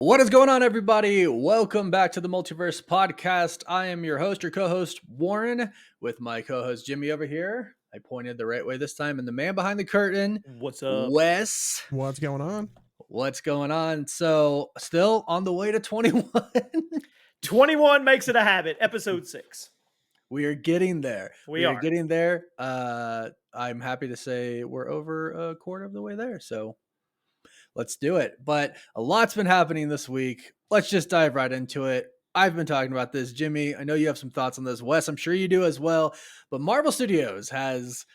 What is going on, everybody? Welcome back to the Multiverse Podcast. I am your host, your co-host, Warren, with my co-host, Jimmy, over here. I pointed the right way this time. And the man behind the curtain, What's up? Wes. What's going on? What's going on? So, still on the way to 21. 21 makes it a habit. Episode 6. We are getting there. We are getting there. I'm happy to say we're over a quarter of the way there. So, let's do it. But a lot's been happening this week. Let's just dive right into it. I've been talking about this. Jimmy, I know you have some thoughts on this. Wes, I'm sure you do as well. But Marvel Studios has,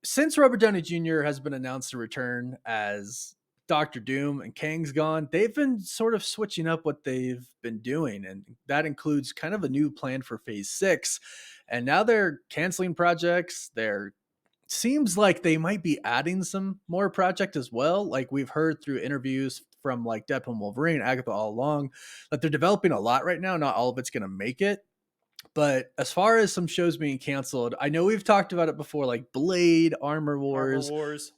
since Robert Downey Jr. has been announced to return as Doctor Doom and Kang's gone, they've been sort of switching up what they've been doing. And that includes kind of a new plan for Phase 6. And now they're canceling projects. Seems like they might be adding some more project as well. Like we've heard through interviews from like Deadpool and Wolverine, Agatha all along, that they're developing a lot right now. Not all of it's going to make it. But as far as some shows being canceled, I know we've talked about it before, like Blade, Armor Wars.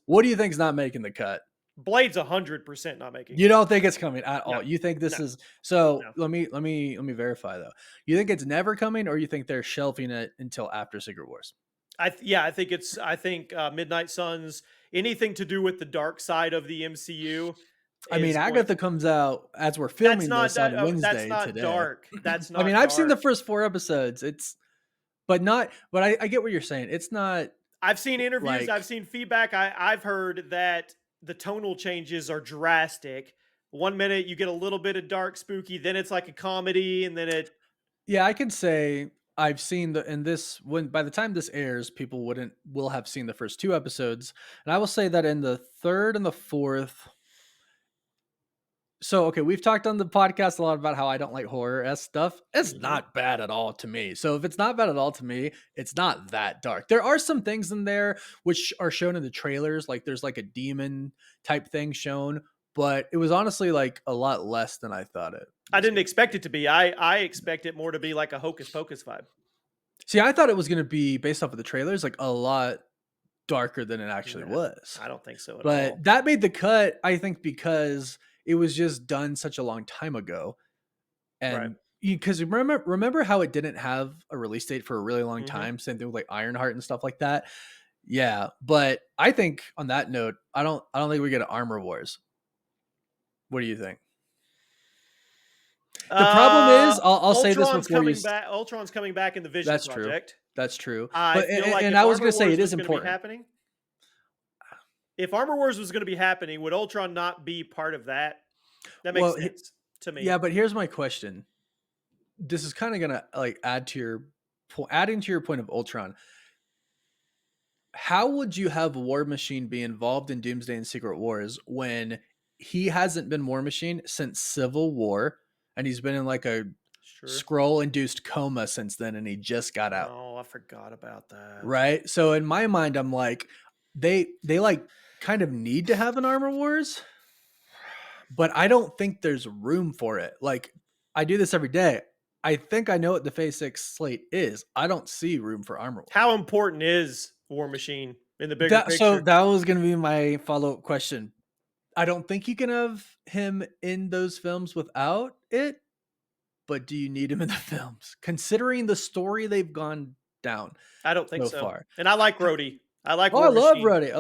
What do you think is not making the cut? Blade's 100% not making it. You don't think it's coming at all? No. You think this is so? No. Let me verify though. You think it's never coming, or you think they're shelving it until after Secret Wars? I think Midnight Suns, anything to do with the dark side of the MCU. I mean, Agatha comes out as we're filming this on Wednesday that's not today. Dark. That's not. I mean, I've seen the first 4 episodes. But I get what you're saying. It's not. I've seen interviews. I've seen feedback. I've heard that the tonal changes are drastic. 1 minute you get a little bit of dark, spooky, then it's like a comedy, and then it. Yeah, I can say I've seen by the time this airs, people will have seen the first 2 episodes, and I will say that in the 3rd and the 4th. So, okay, we've talked on the podcast a lot about how I don't like horror-esque stuff. It's not bad at all to me. So if it's not bad at all to me, it's not that dark. There are some things in there which are shown in the trailers. Like there's like a demon type thing shown, but it was honestly like a lot less than I thought it. I didn't expect it to be. I expect it more to be like a Hocus Pocus vibe. See, I thought it was going to be, based off of the trailers, like a lot darker than it actually was. I don't think so at all. But that made the cut, I think, because it was just done such a long time ago. And because remember how it didn't have a release date for a really long time? Same thing with like Ironheart and stuff like that. Yeah. But I think on that note, I don't think we get an Armor Wars. What do you think? The problem is, I'll say this before Ultron's coming back in the Vision Project. That's true. I was going to say it is important. If Armor Wars was going to be happening, would Ultron not be part of that? That makes sense to me. Yeah, but here's my question. This is kind of going to like adding to your point of Ultron. How would you have War Machine be involved in Doomsday and Secret Wars when he hasn't been War Machine since Civil War, and he's been in like a Skrull-induced coma since then, and he just got out? Oh, I forgot about that. Right? So in my mind, I'm like, they like kind of need to have an Armor Wars, but I don't think there's room for it. Like, I do this every day. I think I know what the Phase 6 slate is. I don't see room for Armor Wars. How important is War Machine in the bigger picture? So that was going to be my follow-up question. I don't think you can have him in those films without it, but do you need him in the films? Considering the story they've gone down. I don't think so. Far. And I like Rhodey. I like. I love Rhodey.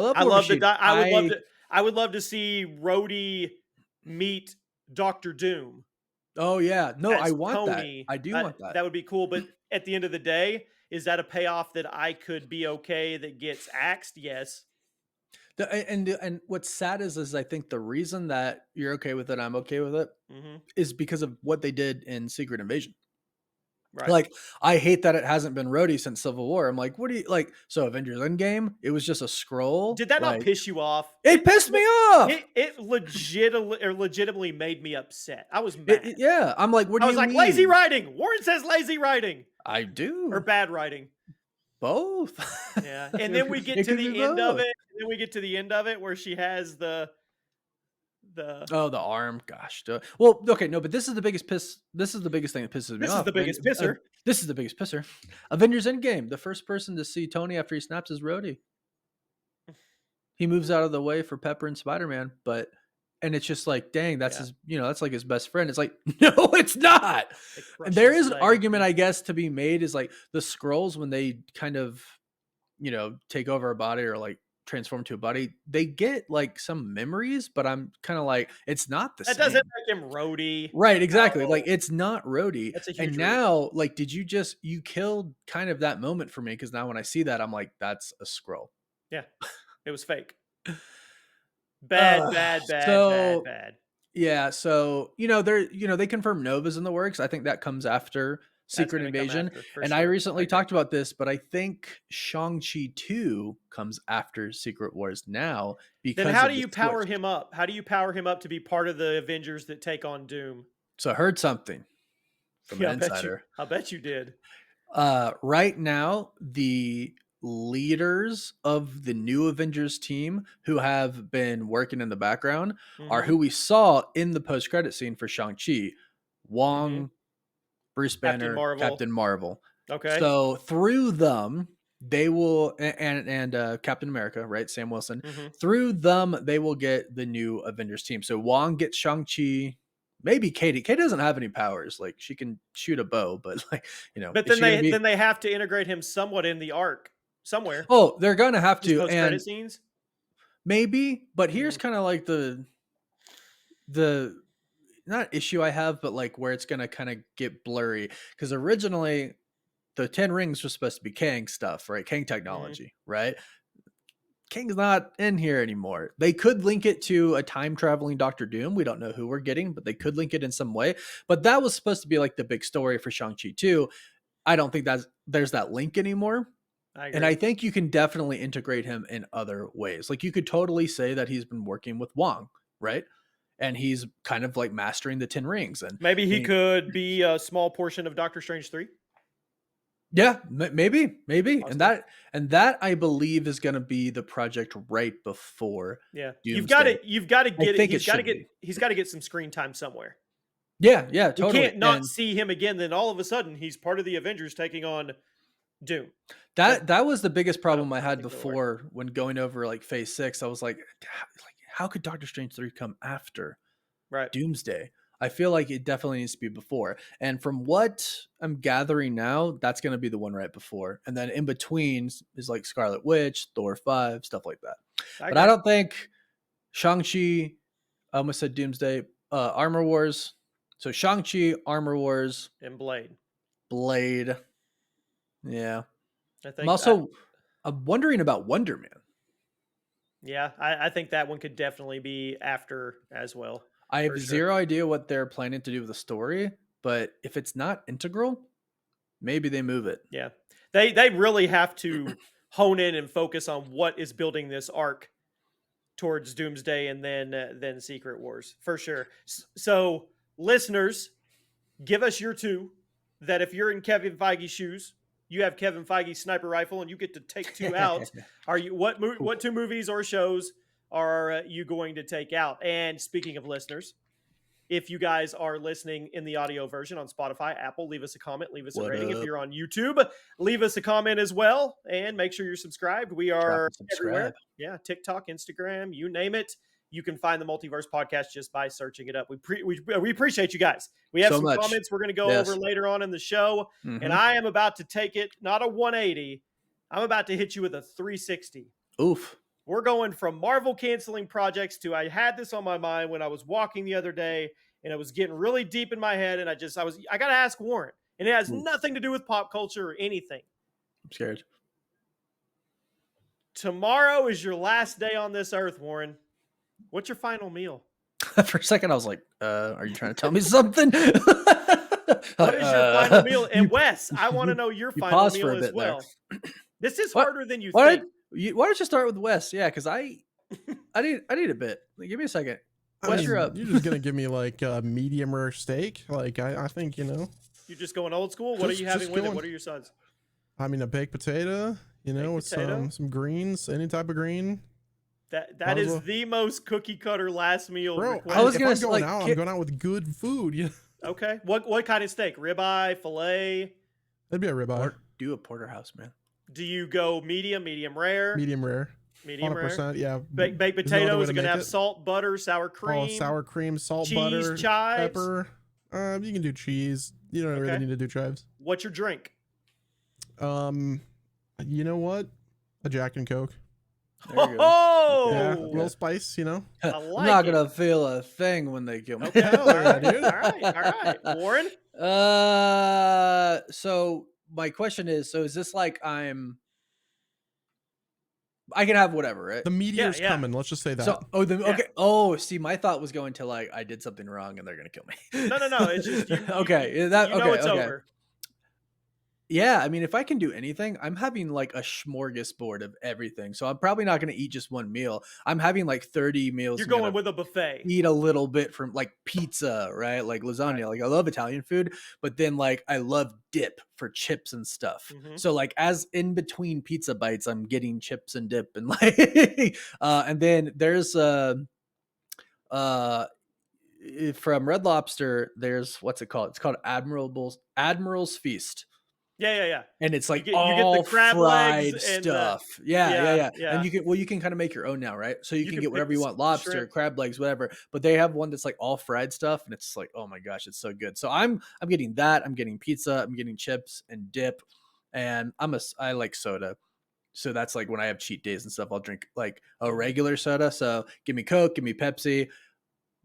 I would love to see Rhodey meet Doctor Doom. Oh yeah, no, I want Tony. That. I do want that. That would be cool. But at the end of the day, is that a payoff that I could be okay that gets axed? Yes. And what's sad is I think the reason that you're okay with it, I'm okay with it, is because of what they did in Secret Invasion. Right. Like, I hate that it hasn't been Rhodey since Civil War. I'm like, what do you like? So Avengers Endgame, it was just a Skrull. Did that not piss you off? It pissed me off. It legitimately made me upset. I was mad. Yeah, I'm like, what do you mean? I was like, lazy writing. Warren says lazy writing. I do. Or bad writing. Both. Yeah, and then we get to the end of it. And then we get to the end of it where she has the arm. Gosh. Well, okay, no, but this is the biggest piss. This is the biggest thing that pisses me off. This is the biggest pisser. This is the biggest pisser. Avengers Endgame. The first person to see Tony after he snaps is Rhodey. He moves out of the way for Pepper and Spider-Man, but and it's just like, dang, that's Yeah. his, that's like his best friend. It's like, no, it's not. And there is an argument, I guess, to be made is like the Skrulls, when they kind of, take over a body or like transform to a body, they get like some memories, but I'm kind of like, it's not the That same. doesn't make him Rhodey. Right, exactly. No. Like it's not Rhodey. That's a And huge now, like, you killed kind of that moment for me, because now when I see that, I'm like, that's a Skrull. Yeah, it was fake. Bad. Yeah, so they confirmed Nova's in the works. I think that comes after Secret Invasion. And I recently talked about this, but I think Shang-Chi 2 comes after Secret Wars now. Because then how do you power him up? How do you power him up to be part of the Avengers that take on Doom? So I heard something from an insider. I bet you did. Right now, the leaders of the new Avengers team who have been working in the background are who we saw in the post-credit scene for Shang-Chi. Wong, Bruce Banner, Captain Marvel. Okay. So through them, they will, and Captain America, right? Sam Wilson. Through them, they will get the new Avengers team. So Wong gets Shang-Chi. Maybe Katie. Katie doesn't have any powers. Like, she can shoot a bow, but like, But then they have to integrate him somewhat in the arc somewhere. Oh, they're gonna have to. Post-credit scenes. Maybe, but here's kind of like the not issue I have, but like where it's gonna kind of get blurry, because originally the 10 rings was supposed to be Kang stuff, right? Kang technology, right? Kang's not in here anymore. They could link it to a time traveling Doctor Doom. We don't know who we're getting, but they could link it in some way. But that was supposed to be like the big story for Shang-Chi 2. I don't think there's that link anymore. And I think you can definitely integrate him in other ways. Like, you could totally say that he's been working with Wong, right? And he's kind of like mastering the 10 rings. And maybe he could be a small portion of Doctor Strange 3. Yeah, maybe. Awesome. And that I believe is going to be the project right before. Yeah. Doomsday. You've got to get it. He's got to get some screen time somewhere. Yeah, totally. You can't not see him again, then all of a sudden he's part of the Avengers taking on Doom. That was the biggest problem I had before when going over like Phase 6. I was like, how could Doctor Strange 3 come after Doomsday? I feel like it definitely needs to be before. And from what I'm gathering now, that's going to be the one right before. And then in between is like Scarlet Witch, Thor 5, stuff like that. But I don't think Shang-Chi, I almost said Doomsday, Armor Wars. So Shang-Chi, Armor Wars. And Blade. Yeah. I'm wondering about Wonder Man. Yeah, I think that one could definitely be after as well. I have zero idea what they're planning to do with the story, but if it's not integral, maybe they move it. Yeah. They really have to hone in and focus on what is building this arc towards Doomsday and then Secret Wars, for sure. So, listeners, give us your two, that if you're in Kevin Feige's shoes, you have Kevin Feige's sniper rifle and you get to take two out. What two movies or shows are you going to take out? And speaking of listeners, if you guys are listening in the audio version on Spotify, Apple, leave us a comment, leave us a rating. If you're on YouTube, leave us a comment as well, and make sure you're subscribed. We are everywhere. Yeah, TikTok, Instagram, you name it. You can find the Multiverse Podcast just by searching it up. We appreciate you guys. We have some comments we're going to go over later on in the show, and I am about to take it, not a 180. I'm about to hit you with a 360. Oof. We're going from Marvel canceling projects to, I had this on my mind when I was walking the other day, and it was getting really deep in my head, and I got to ask Warren, and it has nothing to do with pop culture or anything. I'm scared. Tomorrow is your last day on this earth, Warren. What's your final meal? For a second, I was like, are you trying to tell me something? What is your final meal? And Wes, I want to know your final meal as well. This is harder than you think. Why don't you start with Wes? Yeah, because I need a bit. Like, give me a second. Wes, you're up. You're just gonna give me like a medium rare steak? Like I think You're just going old school. What are you having with it? What are your sides? I mean, a baked potato. With some greens, any type of green. That is the most cookie cutter last meal. Bro, I'm going out with good food. Yeah. Okay. What kind of steak? Ribeye, filet? That'd be a ribeye. Do a porterhouse, man. Do you go medium rare? Medium rare. Medium rare. 100%. Yeah. Baked There's no other potato way is to going to make have it. salt, butter, sour cream. Oh, sour cream, salt, cheese, butter, chives. pepper. You can do cheese. You don't really need to do chives. What's your drink? You know what? A Jack and Coke. Oh, yeah, a little spice, you know. I I'm like not it. gonna feel a thing when they kill me. Okay, Hell yeah, dude. all right. Warren? So my question is, so is this like I can have whatever, right? The meteor's Yeah. coming. Let's just say that. So, okay. Oh, see, my thought was going to like I did something wrong and they're gonna kill me. No. It's just you, okay. You That know okay. it's okay. over. Yeah, I mean, if I can do anything, I'm having like a smorgasbord of everything. So I'm probably not going to eat just one meal. I'm having like 30 meals. You're I'm gonna going with a buffet. eat a little bit from like pizza, right? Like lasagna. Like I love Italian food, but then like I love dip for chips and stuff. So like as in between pizza bites, I'm getting chips and dip and like and then there's from Red Lobster, there's what's it called? It's called Admiral's Feast. Yeah. And it's like you get all the crab fried legs and stuff. Yeah. yeah. And you can kind of make your own now, right? So you can can get pick whatever you the want, lobster, shrimp. crab legs, whatever. But they have one that's like all fried stuff, and it's like, oh my gosh, it's so good. So I'm getting that. I'm getting pizza. I'm getting chips and dip, and I like soda. So that's like when I have cheat days and stuff, I'll drink like a regular soda. So give me Coke, give me Pepsi.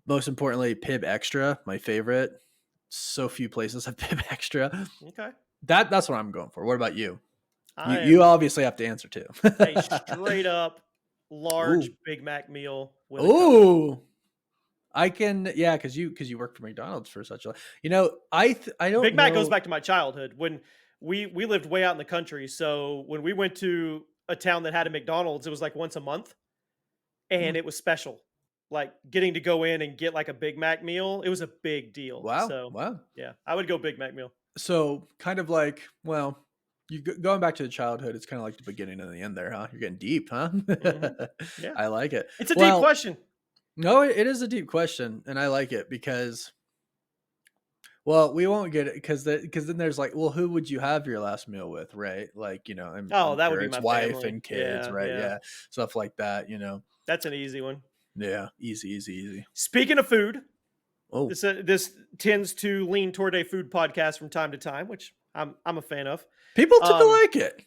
Most importantly, Pib Extra, my favorite. So few places have Pib Extra. Okay. That's what I'm going for. What about you? You obviously have to answer too. a straight up large Big Mac meal. Ooh, I can, yeah, because you work for McDonald's for such a, I don't. Big Mac goes back to my childhood when we lived way out in the country. So when we went to a town that had a McDonald's, it was like once a month, and it was special. Like getting to go in and get like a Big Mac meal, it was a big deal. Wow. So Wow. yeah, I would go Big Mac meal. So kind of like, well, going back to the childhood, it's kind of like the beginning and the end there, huh? You're getting deep, huh? Yeah. I like it. It's a deep question. No, it is a deep question, and I like it because, well, we won't get it because then there's like, well, who would you have your last meal with, right? Like, I'm that sure would be it's my wife family. and kids, right? Yeah, stuff like that, That's an easy one. Yeah, easy. Speaking of food, oh, this tends to lean toward a food podcast from time to time, which I'm a fan of. People tend to like it.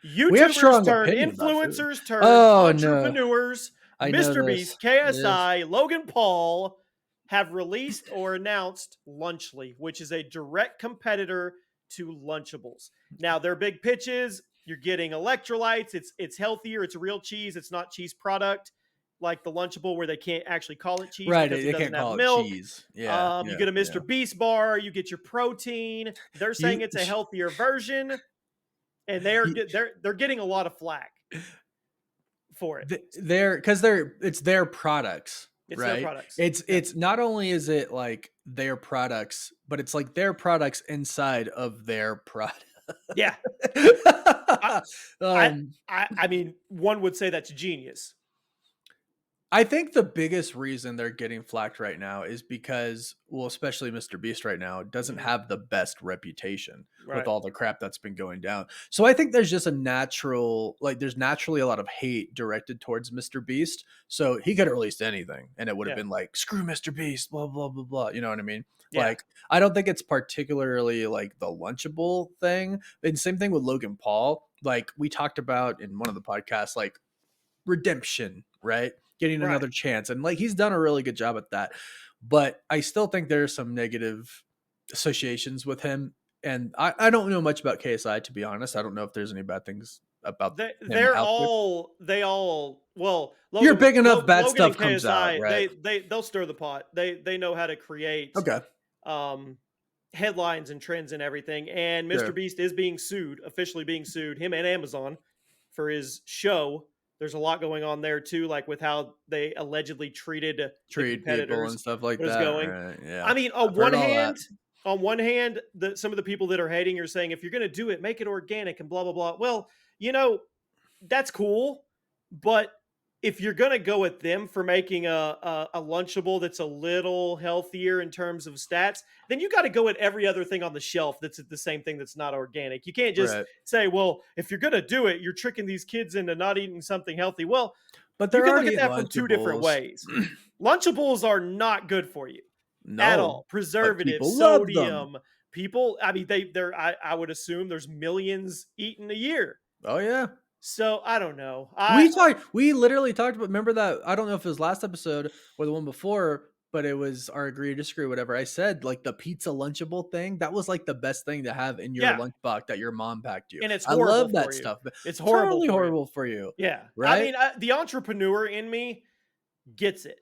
YouTubers turn influencers, turn entrepreneurs. No. Mr. Beast, KSI, Logan Paul have released or announced Lunchly, which is a direct competitor to Lunchables. Now, their big pitches, you're getting electrolytes, it's healthier, it's real cheese, it's not cheese product like the Lunchable where they can't actually call it cheese right, because they it doesn't can't have call milk. It cheese. Yeah, you get a Mr. Beast bar, you get your protein. They're saying it's a healthier version, and they're getting a lot of flack for it. It's their products. It's right? their products. It's not only is it like their products, but it's like their products inside of their product. Yeah. I mean, one would say that's genius. I think the biggest reason they're getting flacked right now is because, well, especially Mr. Beast right now doesn't have the best reputation with all the crap that's been going down. So I think there's just there's naturally a lot of hate directed towards Mr. Beast. So he could have released anything and it would have been like, screw Mr. Beast, blah, blah, blah, blah. You know what I mean? Yeah. Like, I don't think it's particularly like the Lunchable thing. And same thing with Logan Paul. Like we talked about in one of the podcasts, like redemption, right? Getting another chance. And like, he's done a really good job at that, but I still think there are some negative associations with him. And I don't know much about KSI, to be honest. I don't know if there's any bad things about well, Logan, you're big enough bad Logan stuff and KSI, comes out, right? They'll stir the pot. They know how to create headlines and trends and everything. And Mr. Beast is officially being sued, him and Amazon, for his show. There's a lot going on there too, like with how they allegedly treat people and stuff like that. Going. Right, yeah. I mean, on one hand, some of the people that are hating are saying, if you're going to do it, make it organic and blah, blah, blah. Well, that's cool. But if you're going to go with them for making a Lunchable that's a little healthier in terms of stats, then you got to go with every other thing on the shelf that's the same thing that's not organic. You can't just say, well, if you're going to do it, you're tricking these kids into not eating something healthy. Well, but you can look at that from two different ways. Lunchables are not good for you at all. Preservative, sodium. People, I mean, I would assume there's millions eaten a year. Oh, yeah. So I don't know. We literally talked about, remember that, I don't know if it was last episode or the one before, but it was our agree or disagree, whatever. I said like the pizza Lunchable thing, that was like the best thing to have in your lunchbox that your mom packed you. And it's horrible. I love that stuff. It's horrible. Totally horrible for you. Yeah. Right. I mean, the entrepreneur in me gets it.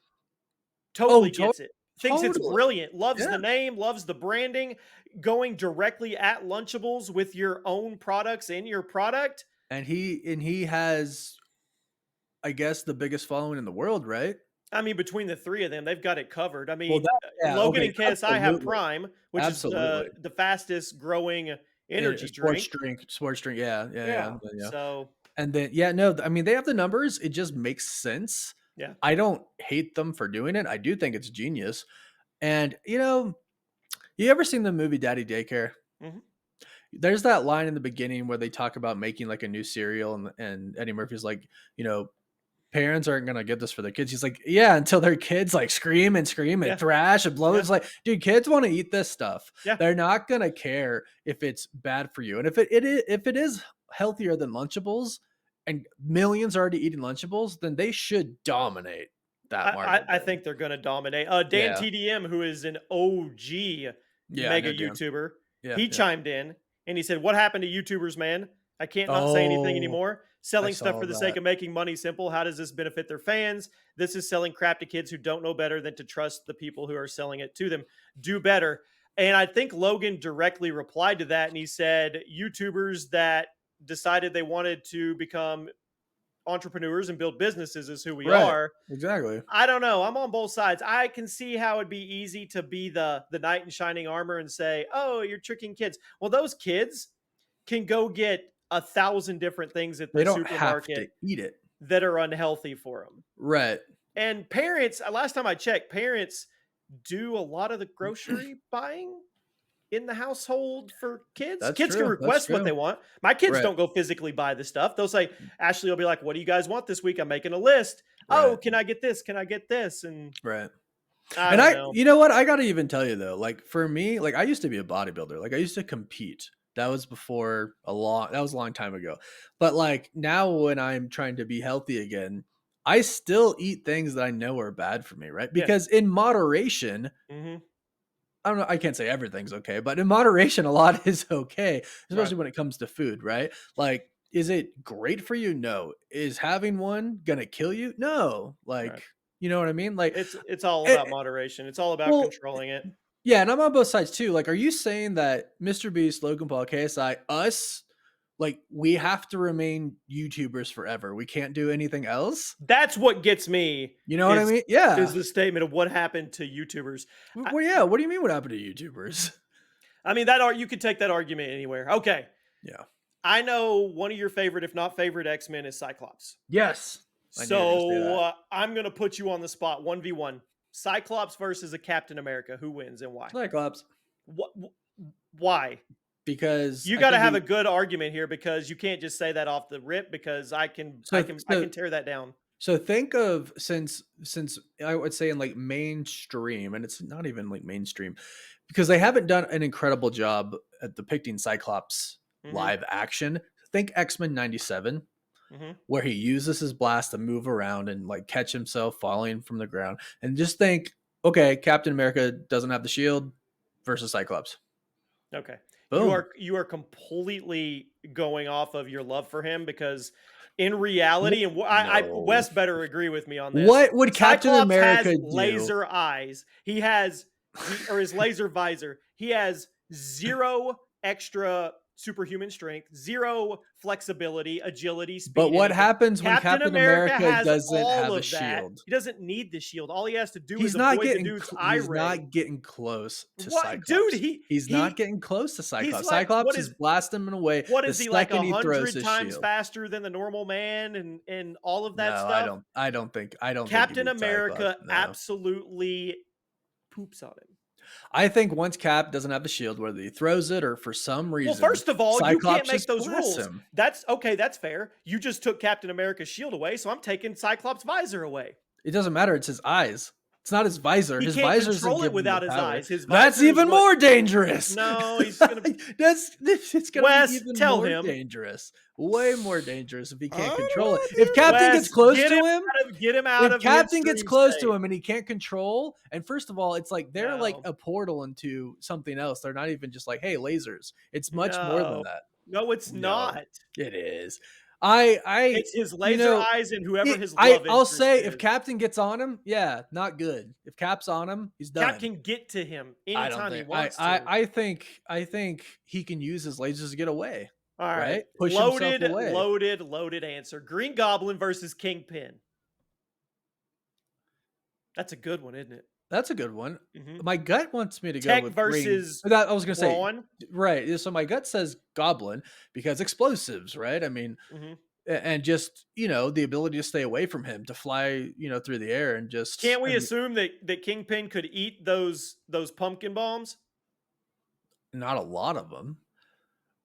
Totally gets it. Thinks it's brilliant. Loves the name, loves the branding, going directly at Lunchables with your own products in your product. And he has, I guess, the biggest following in the world, right? I mean, between the three of them, they've got it covered. I mean, Logan and KSI have Prime, which is the fastest growing energy drink. Sports drink. Yeah. So, and then, I mean, they have the numbers. It just makes sense. Yeah. I don't hate them for doing it. I do think it's genius. And, you ever seen the movie Daddy Daycare? Mm-hmm. There's that line in the beginning where they talk about making like a new cereal, and Eddie Murphy's like, parents aren't gonna get this for their kids. He's like, yeah, until their kids like scream and thrash and blow. It's like, dude, kids want to eat this stuff. Yeah. They're not gonna care if it's bad for you. And if it is healthier than Lunchables, and millions are already eating Lunchables, then they should dominate that market. I think they're gonna dominate. Dan TDM, who is an OG mega YouTuber, he chimed in and he said, "What happened to YouTubers, man? I can't not say anything anymore. Selling stuff for the sake of making money simple. How does this benefit their fans? This is selling crap to kids who don't know better than to trust the people who are selling it to them. Do better." And I think Logan directly replied to that, and he said, YouTubers that decided they wanted to become entrepreneurs and build businesses is who we are. Exactly. I don't know. I'm on both sides. I can see how it'd be easy to be the knight in shining armor and say, oh, you're tricking kids. Well, those kids can go get 1,000 different things at the supermarket. They don't have to eat it that are unhealthy for them. Right. And parents, last time I checked, parents do a lot of the grocery buying in the household for kids. Kids can request what they want. My kids don't go physically buy the stuff. They'll say, Ashley will be like, what do you guys want this week? I'm making a list. Right. Oh, can I get this? Can I get this? And you know what? I got to even tell you though, like for me, like I used to be a bodybuilder. Like I used to compete. That was a long time ago. But like now when I'm trying to be healthy again, I still eat things that I know are bad for me, right? Because in moderation, I don't know, I can't say everything's okay, but in moderation, a lot is okay, especially when it comes to food, right? Like, is it great for you? No. Is having one gonna kill you? No. Like, you know what I mean? Like it's all about moderation. It's all about controlling it. Yeah, and I'm on both sides too. Like, are you saying that Mr. Beast, Logan Paul, KSI, us, like we have to remain YouTubers forever? We can't do anything else? That's what gets me. You know what I mean? Yeah. Is the statement of what happened to YouTubers. Well, yeah. What do you mean what happened to YouTubers? I mean, you could take that argument anywhere. Okay. Yeah. I know one of your favorite, if not favorite, X-Men is Cyclops. Yes. So I'm going to put you on the spot. 1v1. Cyclops versus a Captain America. Who wins and why? Cyclops. Why? Because you got to have a good argument here, because you can't just say that off the rip, because I can tear that down. So think of since I would say in like mainstream, and it's not even like mainstream, because they haven't done an incredible job at depicting Cyclops live action. Think X-Men 97. Where he uses his blast to move around and like catch himself falling from the ground. And just think, okay, Captain America doesn't have the shield versus Cyclops. Okay. Boom. You are completely going off of your love for him, because in reality, and Wes better agree with me on this. What would Captain Cyclops America has do? Laser eyes. Or his laser visor. He has 0 extra superhuman strength, 0 flexibility, agility, speed. But what anything. happens when Captain America has doesn't all have a of that. shield? He doesn't need the shield. All he has to do He's is not avoid the getting dude's he's eye not ray. getting close to What, Cyclops. dude? He's not getting close to Cyclops. like, what Cyclops is- is blasting him away. What the is he, like second he throws 100 his times shield. faster than the normal man and all of that No, stuff? I don't think Captain he beats America Cyclops, no. absolutely poops on him. I think once Cap doesn't have the shield, whether he throws it or for some reason. Well, first of all, you can't Cyclops make just those blasts rules. him. That's okay. That's fair. You just took Captain America's shield away, so I'm taking Cyclops' visor away. It doesn't matter. It's his eyes. It's not his visor. He his can't visor control it without his eyes. His That's visor is even what- more dangerous. No, he's gonna. It's gonna Wes, be even tell more him. dangerous. Way more dangerous if he can't I control don't it. know, If Captain Wes, gets close get to him him, Get him out of if Captain gets midstream close state. to him and he can't control, and first of all, it's like they're like No. a portal into something else. They're not even just like, hey, lasers. It's much more than No. that. No, it's No. not. It is. It's his laser eyes and whoever his love I'll interest say is. if Captain gets on him, yeah, not good. If Cap's on him, he's done. Cap can get to him I don't anytime he think. wants to. I think he can use his lasers to get away. All right. right? Push himself away. Loaded answer. Green Goblin versus Kingpin. That's a good one, isn't it? That's a good one. Mhm. My gut wants me to go Tech with versus I was going to say Brawn. right. So my gut says Goblin because explosives, right? I mean, Mhm. and just the ability to stay away from him, to fly through the air, and just Can't we assume that Kingpin could eat those pumpkin bombs? not a lot of them.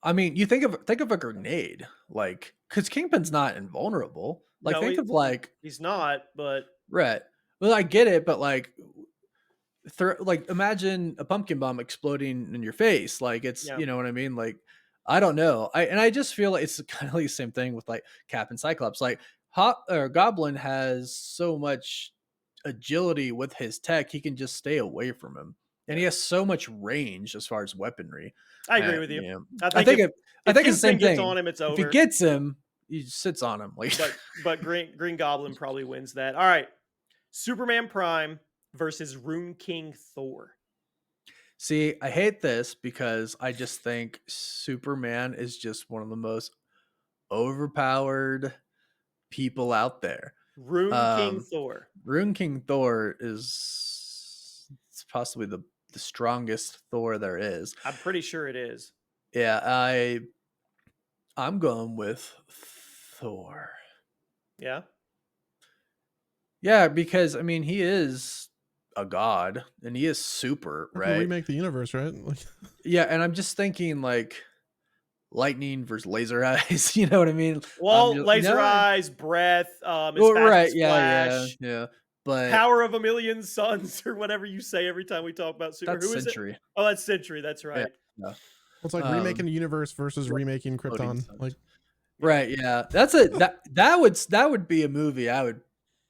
I mean, you think of a grenade, like, because Kingpin's not invulnerable. Like, No, think of like He's not, but right. Well, I get it, but like imagine a pumpkin bomb exploding in your face. Like, it's Yeah. you know what I mean. Like, I don't know. I just feel like it's kind of like the same thing with like Cap and Cyclops. Like, Goblin has so much agility with his tech, he can just stay away from him, and he has so much range as far as weaponry. I agree with you. Yeah. I think I think it's the same Kingpin gets thing. on him, it's If over. he gets him, he sits on him. Like, but Green Goblin probably wins that. All right. Superman Prime versus Rune King Thor. see, I hate this because I just think Superman is just one of the most overpowered people out there. Rune King Thor. Rune King Thor is possibly the strongest Thor there is. I'm pretty sure it is. Yeah, I'm going with Thor. Yeah. Yeah, because I mean he is a god and he is super, They right? remake the universe, right? Like, Yeah, and I'm just thinking like lightning versus laser eyes. You know what I mean? Well, laser eyes, breath, as Well, fast right? as Yeah. Flash, But power of a million suns, or whatever you say every time we talk about Super. that's Who is it? Century. Oh, that's Century. That's right. Yeah. it's like remaking the universe versus remaking Floating Krypton. suns. Like, Right. Yeah. That would be a movie I would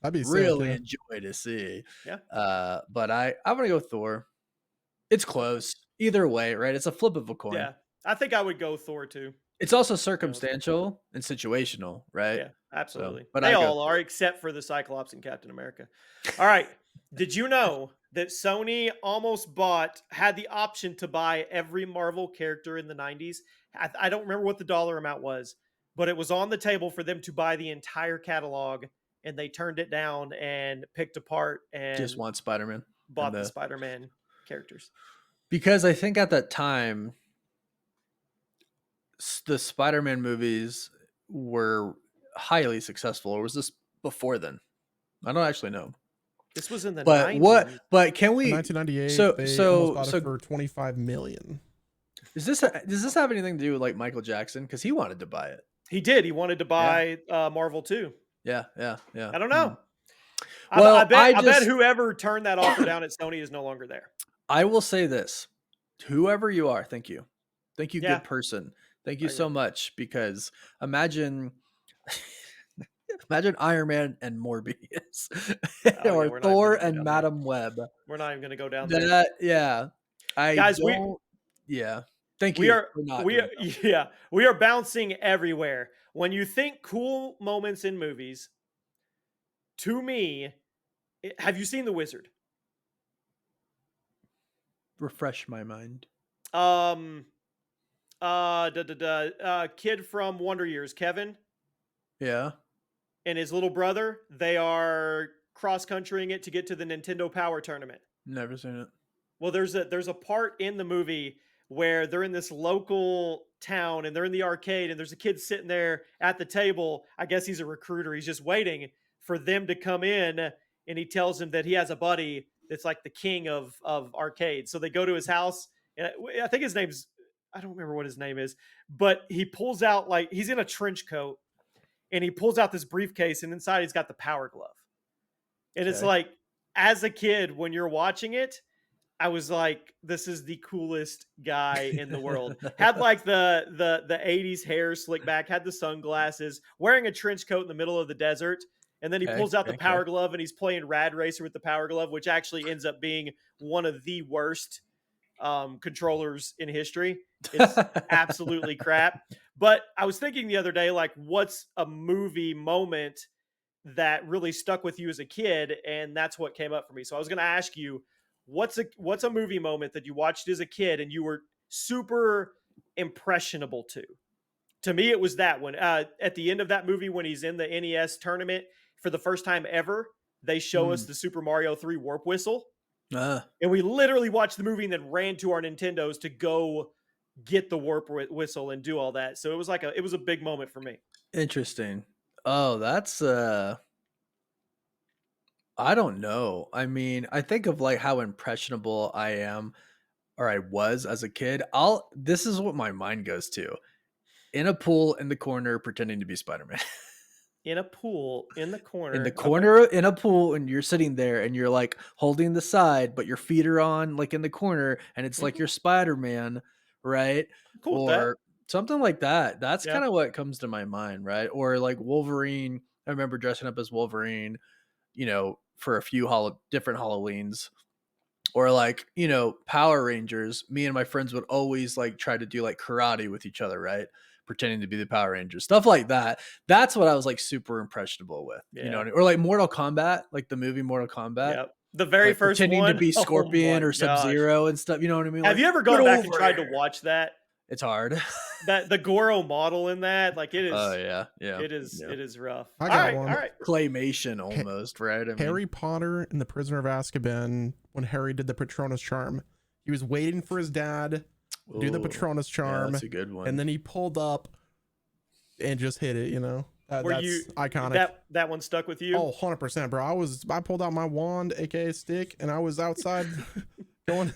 that'd be sick, really yeah. enjoy to see. Yeah. But I'm gonna go with Thor. It's close either way, right? It's a flip of a coin. Yeah. I think I would go Thor too. It's also circumstantial and situational, right? Yeah, absolutely. but They I go all are, except for the Cyclops and Captain America. All right. Did you know that Sony almost had the option to buy every Marvel character in the 90s? I don't remember what the dollar amount was, but it was on the table for them to buy the entire catalog, and they turned it down and picked apart and Just want Spider-Man. bought the Spider-Man characters. Because I think at that time, the Spider-Man movies were highly successful. Or was this before then? I don't actually know. This was in the But 90s. But can In we? 1998, they almost bought it for $25 million. Does this have anything to do with like Michael Jackson? Because he wanted to buy it. He did. He wanted to buy Marvel too. Yeah. I don't know. Well, I bet whoever turned that offer down at Sony is no longer there. I will say this: whoever you are, thank you, Yeah. good person, thank you I so agree. much. Because imagine Iron Man and Morbius, yeah, or we're not Thor even gonna go and down Madam Web. We're not even going to go down there. That yeah, Guys, Thank we you. are for not we doing are that. yeah, we are bouncing everywhere. When you think cool moments in movies, to me, have you seen The Wizard? Refresh my mind. kid from Wonder Years, Kevin, Yeah. and his little brother. They are cross-countrying it to get to the Nintendo Power Tournament. Never seen it. Well, there's a part in the movie where they're in this local town and they're in the arcade and there's a kid sitting there at the table. I guess he's a recruiter. He's just waiting for them to come in, and he tells him that he has a buddy that's like the king of arcades. So they go to his house, and I think his name's, I don't remember what his name is, but he pulls out, like, he's in a trench coat and he pulls out this briefcase, and inside he's got the Power Glove. And it's like, as a kid, when you're watching it, I was like, this is the coolest guy in the world. Had like the 80s hair slicked back, had the sunglasses, wearing a trench coat in the middle of the desert. And then he pulls out the Power Glove and he's playing Rad Racer with the Power Glove, which actually ends up being one of the worst controllers in history. It's absolutely crap. But I was thinking the other day, like, what's a movie moment that really stuck with you as a kid? And that's what came up for me. So I was going to ask you, what's a movie moment that you watched as a kid and you were super impressionable to? To me, it was that one. At the end of that movie, when he's in the NES tournament for the first time ever, they show us the Super Mario 3 warp whistle. And we literally watched the movie and then ran to our Nintendos to go get the warp whistle and do all that. So it was like it was a big moment for me. Interesting. Oh, that's I don't know. I mean, I think of like how impressionable I am, or I was as a kid. This is what my mind goes to. In a pool in the corner pretending to be Spider-Man. In a pool in the corner. In the corner in a pool, and you're sitting there and you're like holding the side, but your feet are on like in the corner, and it's like you're Spider-Man, right? Cool. Or something like that. That's kind of what comes to my mind, right? Or like Wolverine. I remember dressing up as Wolverine, for a few different Halloweens. Or like, Power Rangers. Me and my friends would always like try to do like karate with each other, right? Pretending to be the Power Rangers, stuff like that. That's what I was like super impressionable with, or like Mortal Kombat, like the movie Mortal Kombat. Yep. The very like first pretending one, to be Scorpion or Sub-Zero and stuff. You know what I mean? Have you ever gone back and tried to watch that? It's hard. That the Goro model in that, like it is. Oh yeah. It is rough. I got all right. Claymation almost, right? I mean, Harry Potter and the Prisoner of Azkaban. When Harry did the Patronus charm, he was waiting for his dad to do the Patronus charm. That's a good one. And then he pulled up and just hit it. That's iconic. That one stuck with you? Oh, 100%, bro. I pulled out my wand, aka stick, and I was outside going.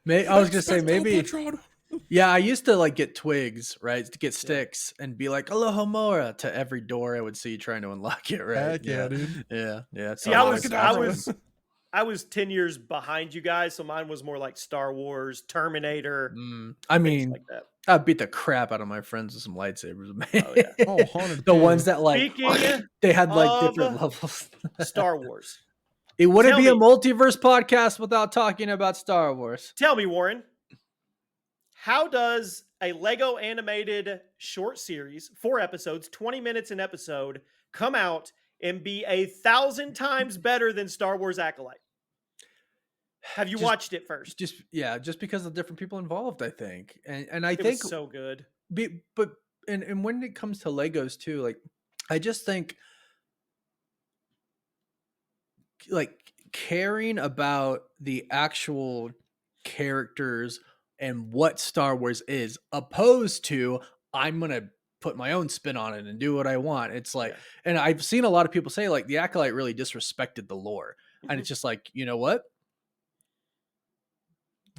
I was gonna say maybe. Yeah, I used to like get twigs, right? To get sticks and be like Alohomora to every door I would see trying to unlock it, right? Heck yeah, dude. Yeah. See, I was 10 years behind you guys, so mine was more like Star Wars, Terminator. I mean, like that. I beat the crap out of my friends with some lightsabers, man. Oh, yeah. Oh, 100%. The ones that like they had like different levels. Star Wars. It wouldn't be a multiverse podcast without talking about Star Wars. Tell me, Warren, how does a Lego animated short series, 4 episodes, 20 minutes an episode, come out and be 1,000 times better than Star Wars Acolyte? Have you watched it first? Just because of different people involved, I think, and I think think was so good. But when it comes to Legos too, like I just think like caring about the actual characters and what Star Wars is, opposed to I'm gonna put my own spin on it and do what I want. It's like, and I've seen a lot of people say like the Acolyte really disrespected the lore, and it's just like, you know what?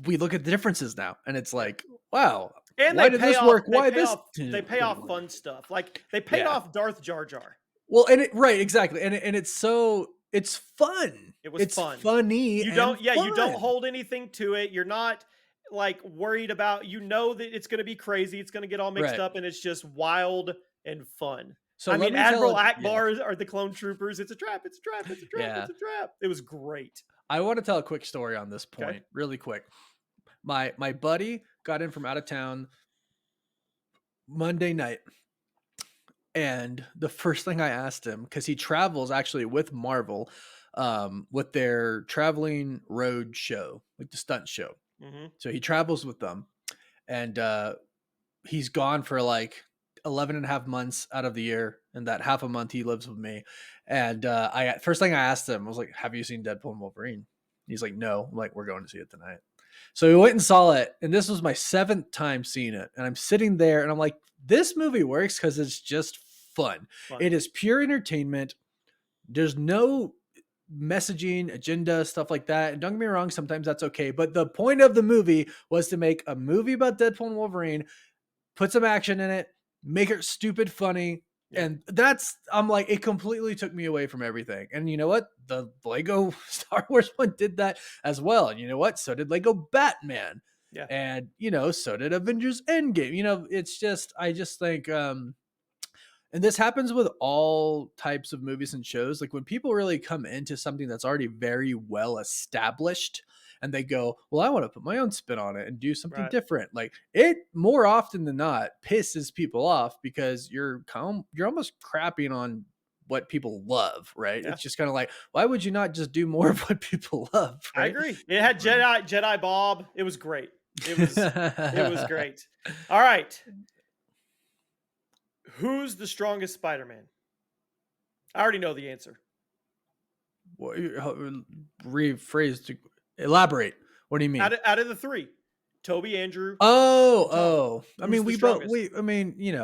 We look at the differences now, and it's like, wow. And why did this work? Why this? They pay off fun stuff. Like they paid off Darth Jar Jar. Well, and right, exactly, and it's so it's fun. It's fun, funny. You don't hold anything to it. You're not like worried about. That it's going to be crazy. It's going to get all mixed up, and it's just wild and fun. So I mean, Admiral Akbar are the clone troopers. It's a trap. It's a trap. It's a trap. It's a trap. It was great. I want to tell a quick story on this point, really quick. My buddy got in from out of town Monday night, and the first thing I asked him, because he travels actually with Marvel, with their traveling road show, like the stunt show. So he travels with them, and he's gone for like 11 and a half months out of the year, and that half a month he lives with me. And I first thing I asked him, I was like, have you seen Deadpool and Wolverine? He's like, no. I'm like, we're going to see it tonight. So we went and saw it, and this was my 7th time seeing it. And I'm sitting there, and I'm like, this movie works because it's just fun. It is pure entertainment. There's no messaging, agenda, stuff like that. And don't get me wrong, sometimes that's okay. But the point of the movie was to make a movie about Deadpool and Wolverine, put some action in it, make it stupid funny. And I'm like, it completely took me away from everything. And you know what? The Lego Star Wars one did that as well. And you know what? So did Lego Batman. Yeah. And, so did Avengers Endgame. It's just, I just think, and this happens with all types of movies and shows. Like when people really come into something that's already very well established, and they go, well, I want to put my own spin on it and do something different. Like it more often than not pisses people off because you're almost crapping on what people love, right? Yeah. It's just kind of like, why would you not just do more of what people love? Right? I agree. It had Jedi Bob. It was great. It was great. All right. Who's the strongest Spider-Man? I already know the answer. Well, rephrase to elaborate. What do you mean? Out of the 3, Toby, Andrew. I mean,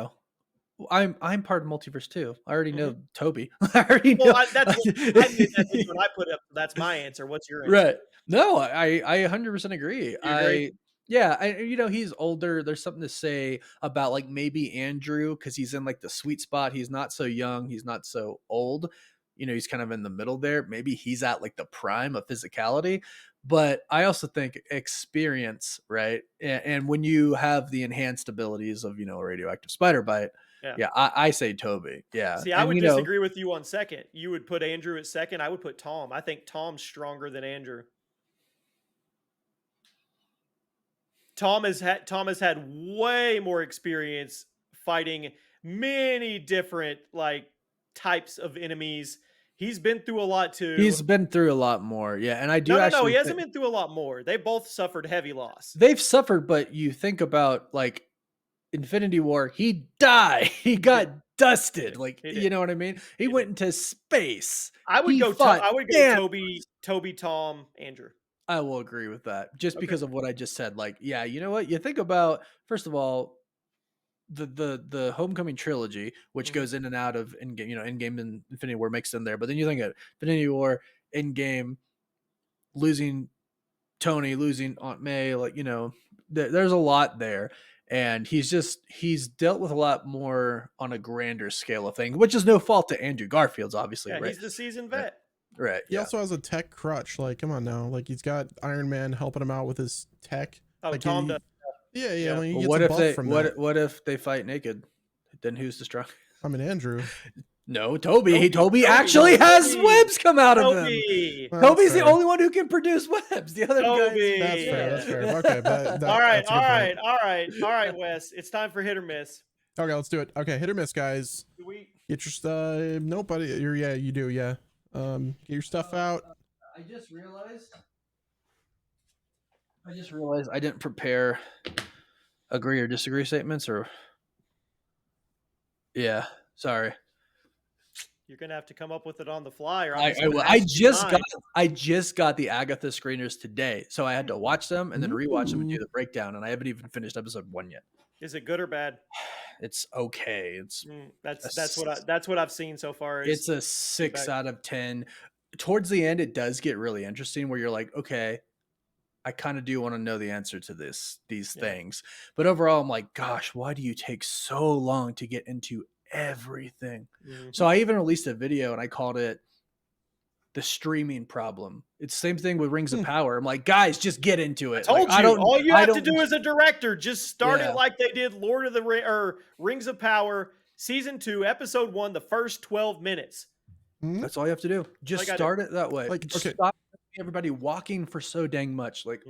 I'm part of Multiverse too. I already know Toby. I already know. That's what I put up. That's my answer. What's your answer? Right. No, I 100% agree. He's older. There's something to say about like maybe Andrew, because he's in like the sweet spot. He's not so young. He's not so old. He's kind of in the middle there. Maybe he's at like the prime of physicality. But I also think experience, right? And when you have the enhanced abilities of, a radioactive spider bite, I say Toby. Yeah. See, I would disagree with you on second. You would put Andrew at second. I would put Tom. I think Tom's stronger than Andrew. Tom has had way more experience fighting many different like types of enemies. He's been through a lot too. He's been through a lot more. Yeah. And I do No, he hasn't been through a lot more. They both suffered heavy loss. They've suffered, but you think about like Infinity War, he died. He got dusted. Like, you know what I mean? He went into space. I would go Toby, Tom, Andrew. I will agree with that just because of what I just said. Like, yeah, you know what? You think about, first of all, the Homecoming trilogy, which goes in and out of Endgame, Endgame and Infinity War mixed in there. But then you think of Infinity War, Endgame, losing Tony, losing Aunt May, like, there's a lot there. And he's dealt with a lot more on a grander scale of thing, which is no fault to Andrew Garfield's, obviously. Right? He's the seasoned vet. Right. He also has a tech crutch. Like, come on now. Like, he's got Iron Man helping him out with his tech. Oh, like Tom does. Yeah. When he what gets if they fight naked? Then who's the strongest? I mean, Andrew. No, Toby. Toby actually has webs come out of him. Well, Toby's the only one who can produce webs. The other guys. That's fair. Okay, but all right, Wes. It's time for hit or miss. Okay, let's do it. Okay, hit or miss, guys. Do we get your nobody? You do. Yeah. Get your stuff out. I just realized I didn't prepare agree or disagree statements, or sorry. You're gonna have to come up with it on the fly, or I just got the Agatha screeners today, so I had to watch them and then rewatch them and do the breakdown, and I haven't even finished episode 1 yet. Is it good or bad? It's okay. It's that's what I've seen so far. It's a 6 out of 10. Towards the end, it does get really interesting, where you're like, okay, I kind of do want to know the answer to these things, but overall, I'm like, gosh, why do you take so long to get into everything? So I even released a video and I called it the streaming problem. It's the same thing with Rings of Power. I'm like, guys, just get into it. All you have to do as a director, just start it like they did Lord of the Rings of Power season 2, episode 1, the first 12 minutes. That's all you have to do. Just start it that way. Like, okay. Stop everybody walking for so dang much. Like,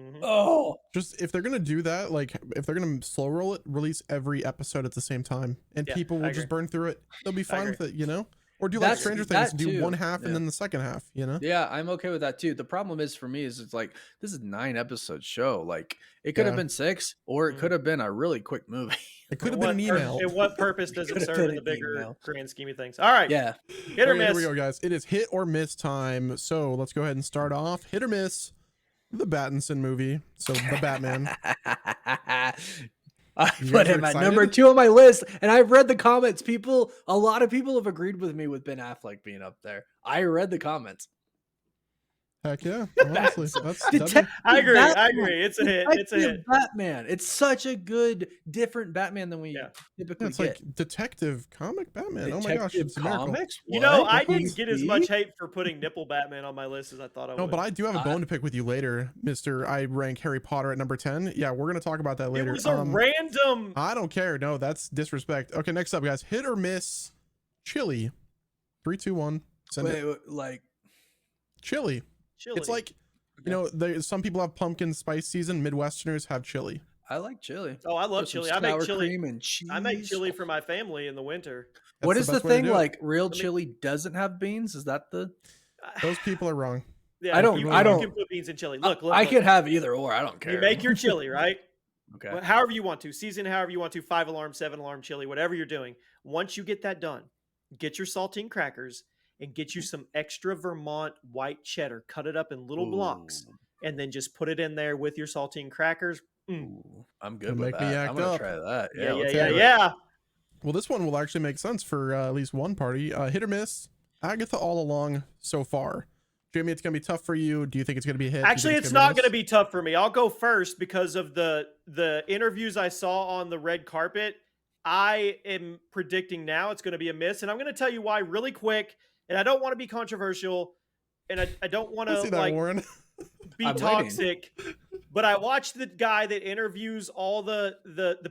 just if they're gonna do that, like if they're gonna slow roll it, release every episode at the same time, and people will just burn through it. They'll be fine with it, Or do like That's Stranger Things that and do one too. half and then the second half, you know? Yeah, I'm okay with that too. The problem is for me is it's like this is 9 episode show. Like it could have Yeah. been 6, or it could have been a really quick movie. It could have been an email. And what purpose does it Could've serve been in the an bigger email. grand scheme of things? All right. Yeah. Hit or Okay, here miss. we go, guys. It is hit or miss time. So let's go ahead and start off. Hit or miss, the Pattinson movie. So the Batman. I You put guys are him at excited? number 2 on my list, and I've read the comments. A lot of people have agreed with me with Ben Affleck being up there. I read the comments. Heck yeah. Honestly, that's Detective I agree. I Batman. agree. It's a hit. It's a Detective hit. Batman. It's such a good, different Batman than we Yeah. typically it's get. like detective comic Batman. Oh my gosh, Detective it's a miracle. Comics? You know, What? I didn't get as DC? much hate for putting nipple Batman on my list as I thought I would. No, but I do have a bone to pick with you later, Mister. I rank Harry Potter at number 10. Yeah, we're gonna talk about that later. It was a random. I don't care. No, that's disrespect. Okay, next up, guys. Hit or miss, chili. 3, 2, 1. Send it. Wait, like Chili. Chili. It's like, you know, some people have pumpkin spice season. Midwesterners have chili. I like chili. Oh, I love Put some chili. I make sour chili. cream and cheese. I make chili for my family in the winter. What That's is the best way to thing? do it. Like real me- chili doesn't have beans? Is that the? Those people are wrong. Yeah, I don't- You, I you don't- can put beans in chili. Look. I can have either or. I don't care. You make your chili, right? Okay. Well, however you want to. Season however you want to. 5 alarm, 7 alarm chili, whatever you're doing. Once you get that done, get your saltine crackers and get you some extra Vermont white cheddar. Cut it up in little blocks, and then just put it in there with your saltine crackers. Ooh, I'm good Gonna with make me that. act I'm gonna up. try that. Yeah, let's yeah, do it. yeah. Well, this one will actually make sense for at least one party. Hit or miss, Agatha all along so far. Jamie, it's gonna be tough for you. Do you think it's gonna be a hit? Do you Actually, think it's gonna not going to miss? be tough for me. I'll go first because of the interviews I saw on the red carpet. I am predicting now it's going to be a miss, and I'm going to tell you why really quick. And I don't want to be controversial, and I don't want I see to that, like Warren. be I'm waiting. toxic. But I watched the guy that interviews all the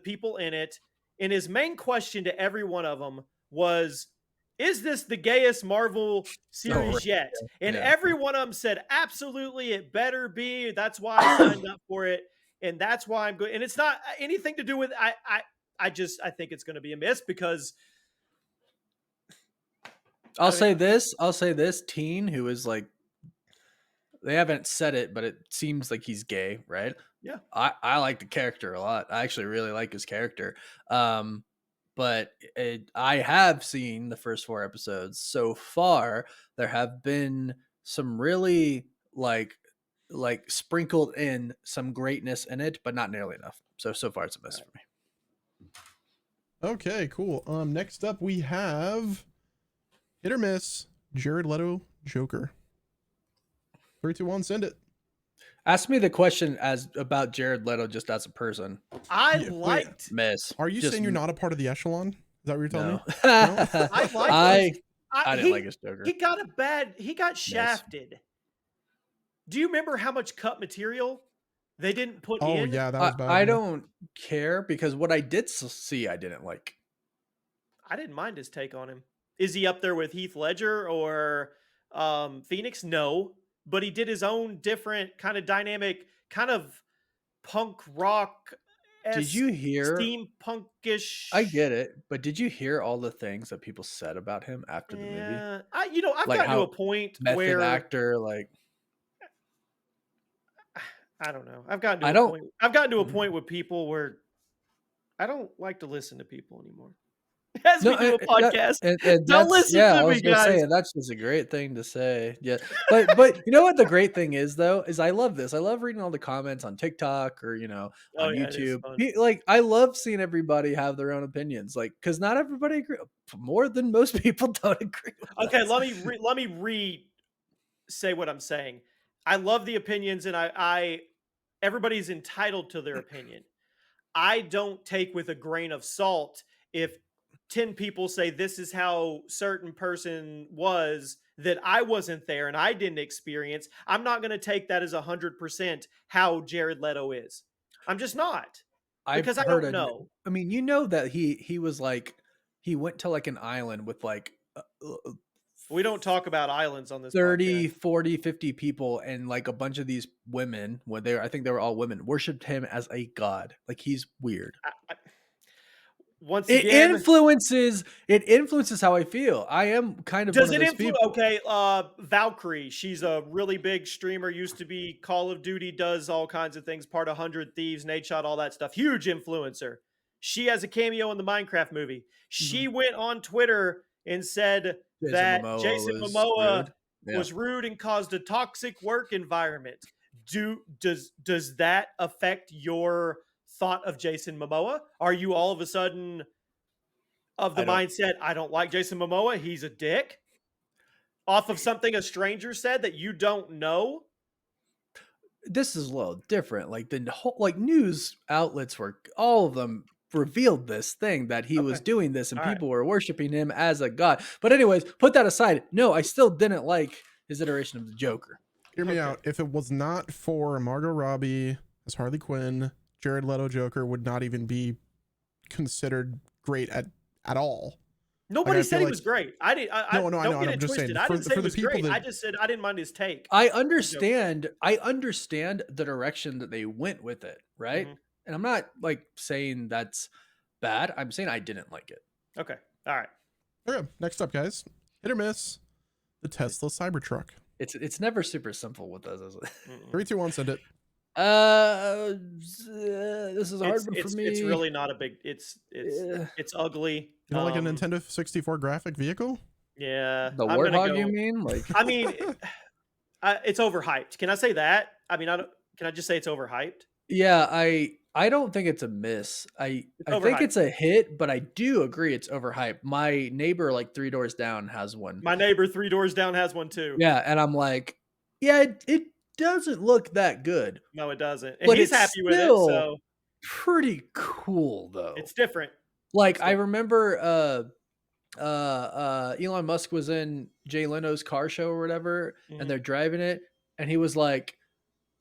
people in it, and his main question to every one of them was, is this the gayest Marvel series right. yet? And Yeah. every one of them said, absolutely, it better be. That's why I signed up for it. And that's why I'm good. And it's not anything to do with, I think it's going to be a miss because I'll say this teen who is like, they haven't said it, but it seems like he's gay, right? Yeah. I like the character a lot. I actually really like his character. But I have seen the first 4 episodes. So far, there have been some really like sprinkled in some greatness in it, but not nearly enough. So far it's a miss for me. Okay, cool. Next up we have hit or miss, Jared Leto Joker. 3, 2, 1, send it. Ask me the question about Jared Leto just as a person. I Yeah, wait. liked. Miss. Are you Just saying you're not a part of the echelon? Is that what you're telling No. me? I liked I didn't like his Joker. He got shafted. Do you remember how much cut material they didn't put Oh in? yeah, that was bad. I yeah. don't care because what I did see, I didn't like. I didn't mind his take on him. Is he up there with Heath Ledger or Phoenix? No, but he did his own different kind of dynamic, kind of punk rock. Did you hear? Steampunkish? I get it, but did you hear all the things that people said about him after the movie? Yeah, I've Like gotten to how a point Method where actor, like I don't know. I've gotten to I a don't- point. I've gotten to a Mhm. point with people where I don't like to listen to people anymore. As we do a podcast, and Don't that's- listen yeah, to I me, was gonna say, guys. and that's just a great thing to say. Yeah, but you know what the great thing is though is I love this. I love reading all the comments on TikTok or Oh, on yeah, it is YouTube. fun. Like I love seeing everybody have their own opinions. Like because not everybody agree. More than most people don't agree. With Okay, us. let me say what I'm saying. I love the opinions, and I everybody's entitled to their opinion. I don't take with a grain of salt if 10 people say this is how certain person was that I wasn't there and I didn't experience. I'm not going to take that as 100% how Jared Leto is. I'm just not. Because I don't know. I mean, you know that he was like he went to like an island with like We don't talk about islands on this 30, podcast. 40, 50 people, and like a bunch of these women, I think they were all women, worshipped him as a god. Like he's weird. once It again, influences how I feel. I am kind of does one it of those influence? people. Okay, Valkyrie, she's a really big streamer. Used to be Call of Duty, does all kinds of things. Part of 100 Thieves, Nate Shot, all that stuff. Huge influencer. She has a cameo in the Minecraft movie. She went on Twitter and said Jason that Momoa Jason was Momoa rude. Yeah. was rude and caused a toxic work environment. Does that affect your thought of Jason Momoa? Are you all of a sudden of the mindset, I don't like Jason Momoa, he's a dick? Off of something a stranger said that you don't know? This is a little different. Like the whole news outlets were all of them revealed this thing that he was doing this and All right. people were worshiping him as a god. But anyways, put that aside. No, I still didn't like his iteration of the Joker. Hear me out. If it was not for Margot Robbie as Harley Quinn, Jared Leto Joker would not even be considered great at all. Nobody said he was great. I didn't. No, I know. Don't get I'm it just twisted. saying, I didn't say for it the was people great. that- I just said I didn't mind his take. I understand the direction that they went with it, right? Mhm. And I'm not like saying that's bad. I'm saying I didn't like it. Okay. All right. Okay, next up, guys. Hit or miss. The Tesla Cybertruck. It's never super simple with us, is it? 3, 2, 1, send it. This is a hard one for me. It's really not a big. It's ugly. You know, like a Nintendo 64 graphic vehicle? Yeah. The I'm gonna Warthog, go- you mean? Like, I mean, it's overhyped. Can I say that? I mean, can I just say it's overhyped? yeah, I don't think it's a miss. I think overhyped. it's a hit, but I do agree it's overhyped. My neighbor, like 3 doors down, has one. My neighbor 3 doors down has one too. Yeah, and I'm like, yeah, it doesn't look that good. No, it doesn't. And But he's it's happy with it, still so pretty cool though. it's different. Like I remember Elon Musk was in Jay Leno's car show or whatever, Mhm. and they're driving it, and he was like,